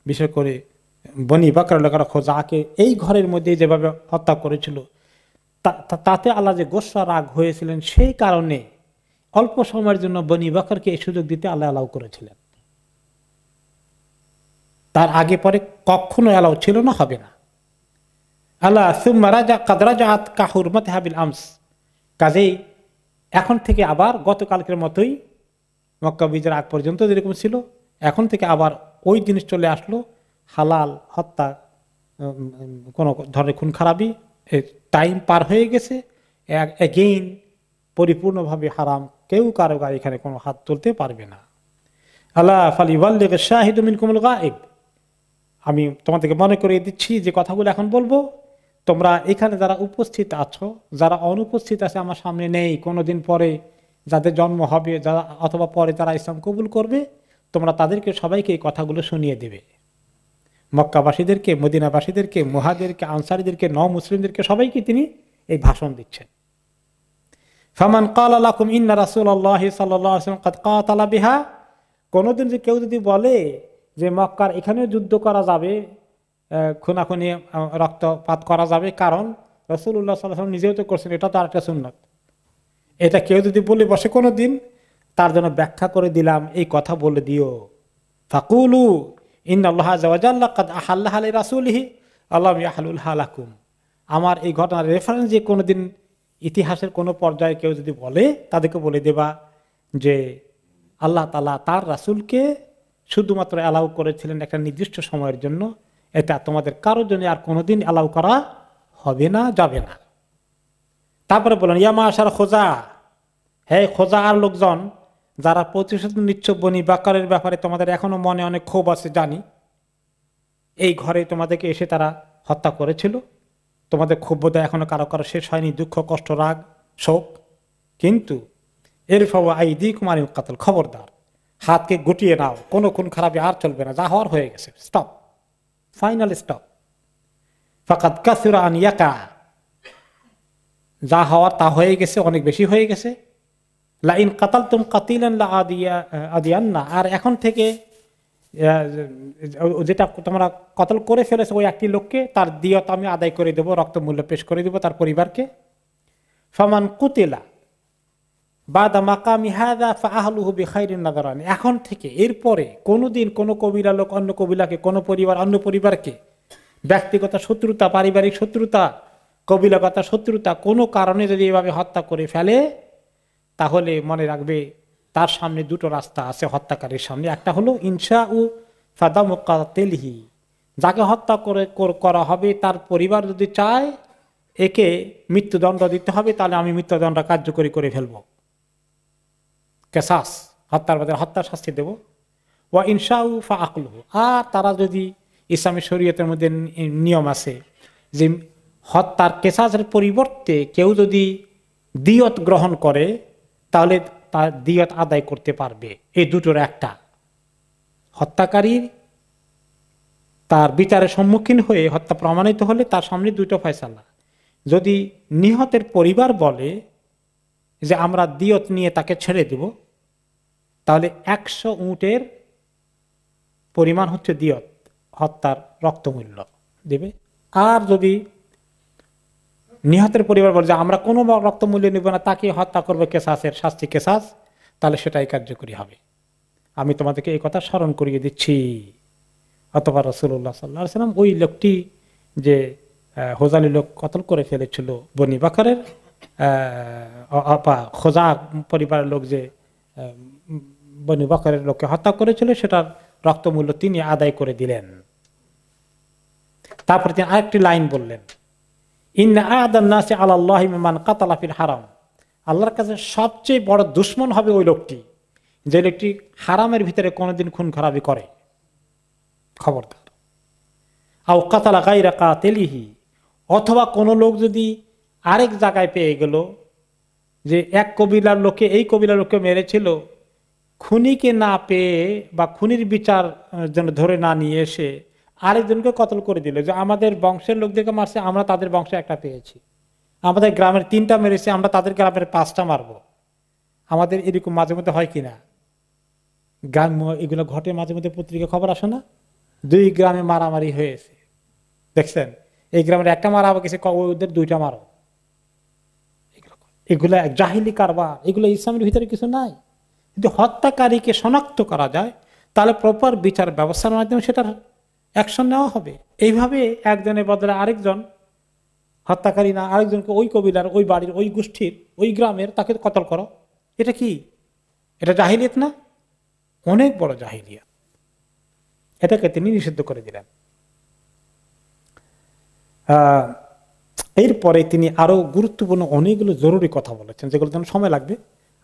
বিশেষ করে বনি বকরের লোকেরা খোজাকে এই ঘরের মধ্যে যেভাবে হত্যা করেছিল, তাতে আল্লাহ যে গোসা রাগ হয়েছিলেন, সেই কারণে অল্প সময়ের জন্য বনি বকরকে এই সুযোগ দিতে আল্লাহ অ্যালাউ করেছিলেন। তার আগে পরে কখনো অ্যালাউ ছিল না, হবে না। আল্লাহ সুম্মা রাজা কাদ রাজাআত কাহুরমাত হাবিল আমস, কাজেই এখন থেকে আবার গতকালকের মতোই মক্কা বিজয়ের আগ পর্যন্ত যেরকম ছিল, এখন থেকে আবার ওই জিনিস চলে আসলো, হালাল হত্যা, কোনো ধরনের খুন খারাপি টাইম পার হয়ে গেছে, এগেইন পরিপূর্ণভাবে হারাম, কেউ কারো গায়ে এখানে কোনো হাত তুলতে পারবে না। আল্লাহ ফালিওয়াল্লিগ শাহিদু মিনকুমুল গায়েব, আমি তোমাদেরকে মনে করিয়ে দিচ্ছি যে কথাগুলো এখন বলবো, তোমরা এখানে যারা উপস্থিত আছো, যারা অনুপস্থিত আছে আমার সামনে নেই, কোনোদিন পরে যাদের জন্ম হবে, যারা অথবা পরে যারা ইসলাম কবুল করবে, তোমরা তাদেরকে সবাইকে এই কথাগুলো শুনিয়ে দেবে, মক্কাবাসীদেরকে, মদিনাবাসীদেরকে, মুহাজিরদেরকে, আনসারীদেরকে, মুসলিমদেরকে, সবাইকে তিনি এই ভাষণ দিচ্ছেন। ফামান ক্বালা লাকুম ইন্না রাসূলুল্লাহি সাল্লাল্লাহু আলাইহি ওয়াসাল্লাম ক্বাদ ক্বাতালা বিহা, কোনদিন যে কেউ যদি বলে যে মক্কার এখানেও যুদ্ধ করা যাবে, খুনাখুনি রক্তপাত করা যাবে, কারণ রাসূলুল্লাহ সাল্লাল্লাহু আলাইহি ওয়াসাল্লাম নিজেও তো করছেন, এটা তো আরেকটা সুন্নাত, এটা কেউ যদি বলে বসে কোনোদিন, তার জন্য ব্যাখ্যা করে দিলাম, এই কথা বলে দিও, ফাকুলু ইন্নাল্লাহা আযজা ওয়া জাল্লা ক্বাদ আহাল্লাহা লিরাসূলিহি আল্লাম ইয়াহলুলহা লাকুম। আমার এই ঘটনার রেফারেন্স যে কোনোদিন ইতিহাসের কোনো পর্যায়ে কেউ যদি বলে, তাদেরকে বলে দেবা যে আল্লাহ তাআলা তার রাসূলকে শুধুমাত্র অ্যালাউ করেছিলেন একটা নির্দিষ্ট সময়ের জন্য, এটা তোমাদের কারোর জন্য আর কোনোদিন অ্যালাউ করা হবে না, যাবে না। তারপরে বলেন, ইয়া মাশার খোজা, হে খোজা আর লোকজন, যারা প্রতিশোধ নিচ্ছ বনি বকরের ব্যাপারে, তোমাদের এখনো মনে অনেক ক্ষোভ আছে জানি, এই ঘরে তোমাদেরকে এসে তারা হত্যা করেছিল, তোমাদের ক্ষোভ বোধহয় এখনো কারো কারো শেষ হয়নি, দুঃখ, কষ্ট, রাগ, শোক, কিন্তু ইরফাউ আইদিকুম আনিল কাতল, খবরদার হাতকে গুটিয়ে নাও, কোনো খুন খারাপি আর চলবে না, যা হওয়ার হয়ে গেছে, স্টপ, ফাইনাল স্টপ। ফাকাদ কাসুরা আন ইয়াকা, যা হওয়ার তা হয়ে গেছে, অনেক বেশি হয়ে গেছে। লা ইন কাতালতুম কাতিলান লা আদিয়ান্না, আর এখন থেকে যেটা তোমরা কতল করে ফেলেছে ওই একটি লোককে, তার দিয়ত আমি আদায় করে দেবো, রক্ত মূল্য পেশ করে দেবো তার পরিবারকে। ফামান কুতিলা বাদা মাকামি হাযা ফাআহলুহু বিখাইরিন নাযরান, এখন থেকে এরপরে কোনোদিন কোনো কবিলা লোক অন্য কবিলাকে, কোনো পরিবার অন্য পরিবারকে ব্যক্তিগত শত্রুতা, পারিবারিক শত্রুতা, কবিলাগত শত্রুতা কোনো কারণে যদি এভাবে হত্যা করে ফেলে, তাহলে মনে রাখবে তার সামনে দুটো রাস্তা আছে হত্যাকারীর সামনে। একটা হলো ইনশাউ ফাদামু কাতিলহি, যাকে হত্যা করা হবে তার পরিবার যদি চায় একে মৃত্যুদণ্ড দিতে হবে, তাহলে আমি মৃত্যুদণ্ড কার্যকরী করে ফেলবো, কেসাস, হত্যার বদলে হত্যার শাস্তি দেব। ওয়া ইনশাউ ফাআকলুহু, আর তারা যদি ইসলামী শরীয়তের মধ্যে নিয়ম আছে যে হত্যার কেসাসের পরিবর্তে কেউ যদি দিয়ত গ্রহণ করে তাহলে তার দিয়ত আদায় করতে পারবে। এই দুটোর একটা, হত্যাকারী তার বিচারের সম্মুখীন হয়ে হত্যা প্রমাণিত হলে তার সামনে দুটো ফয়সালা। যদি নিহতের পরিবার বলে যে আমরা দিয়ত নিয়ে তাকে ছেড়ে দেব, তাহলে 100 উটের পরিমাণ হচ্ছে দিয়ত, হত্যার রক্তমূল্য দেবে। আর যদি নিহতের পরিবার বলে যে আমরা কোনো রক্তমূল্য নেব না, তাকে হত্যা করবে, কেসাসের শাস্তি কেসাস, তাহলে সেটাই কার্যকরী হবে। আমি তোমাদেরকে এই কথা স্মরণ করিয়ে দিচ্ছি। অতঃপর রাসূলুল্লাহ সাল্লাল্লাহু আলাইহি ওয়াসাল্লাম ওই লোকটি যে হোজালি লোক কতল করে ফেলেছিল বনি বাকরের খোজা পরিবারের লোক যে বনি বাকরের লোককে হত্যা করেছিল, সেটার রক্তমূল্য তিনি আদায় করে দিলেন। তারপরে তিনি আরেকটি লাইন বললেন, ইন্না আ'দান নাসি আলাল্লাহি মান কাতালা ফিল হারাম, আল্লাহর কাছে সবচেয়ে বড় দুশমন হবে ওই লোকটি যে লোকটি হারামের ভিতরে কোনোদিন খুন খারাপি করে, খবরদার। আও কাতালা গায়রা কাতিলিহি, অথবা কোনো লোক যদি আরেক জায়গায় পেয়ে গেল যে এক কবিলার লোকে এই কবিলার লোককে মেরেছিল, খুনিকে না পেয়ে বা খুনির বিচার যেন ধরে না নিয়ে এসে আরেকজনকে কতল করে দিল, যে আমাদের বংশের লোকদেরকে মারছে, আমরা তাদের বংশে একটা পেয়েছি, আমাদের গ্রামের 3টা মেরেছে, আমরা তাদের গ্রামের 5টা মারব। আমাদের এরকম মাঝে মধ্যে হয় কিনা, গ্রাম্য এগুলো ঘটে মাঝে মধ্যে, পত্রিকা খবর আসে না, 2 গ্রামে মারামারি হয়েছে, দেখছেন, এই গ্রামের একটা মারা গেছে, ওদের 2টা মারো। এগুলা জাহিলি কারবার, এগুলো ইসলামের ভিতরে কিছু নাই। যদি হত্যাকারীকে শনাক্ত করা যায় তাহলে প্রপার বিচার ব্যবস্থার মাধ্যমে সেটার অ্যাকশন নেওয়া হবে। এইভাবে একজনের বদলে আরেকজন হত্যাকারী না, আরেকজনকে ওই কবিলার, ওই বাড়ির, ওই গোষ্ঠীর, ওই গ্রামের তাকে কতল করো, এটা কি? এটা জাহিলিয়াত না? অনেক বড় জাহিলিয়াত। এটাকে তিনি নিষিদ্ধ করে দিলেন। এরপরে তিনি আরো গুরুত্বপূর্ণ অনেকগুলো জরুরি কথা বলেছেন, যেগুলো জন্য সময় লাগবে।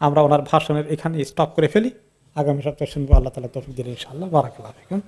আমরা ওনার ভাষণের এখানে স্টপ করে ফেলি, আগামী সপ্তাহে শুনবো। আল্লাহ তাআলা তৌফিক দিলে ইনশাআল্লাহ। বারাকাল্লাহু ফিকুম।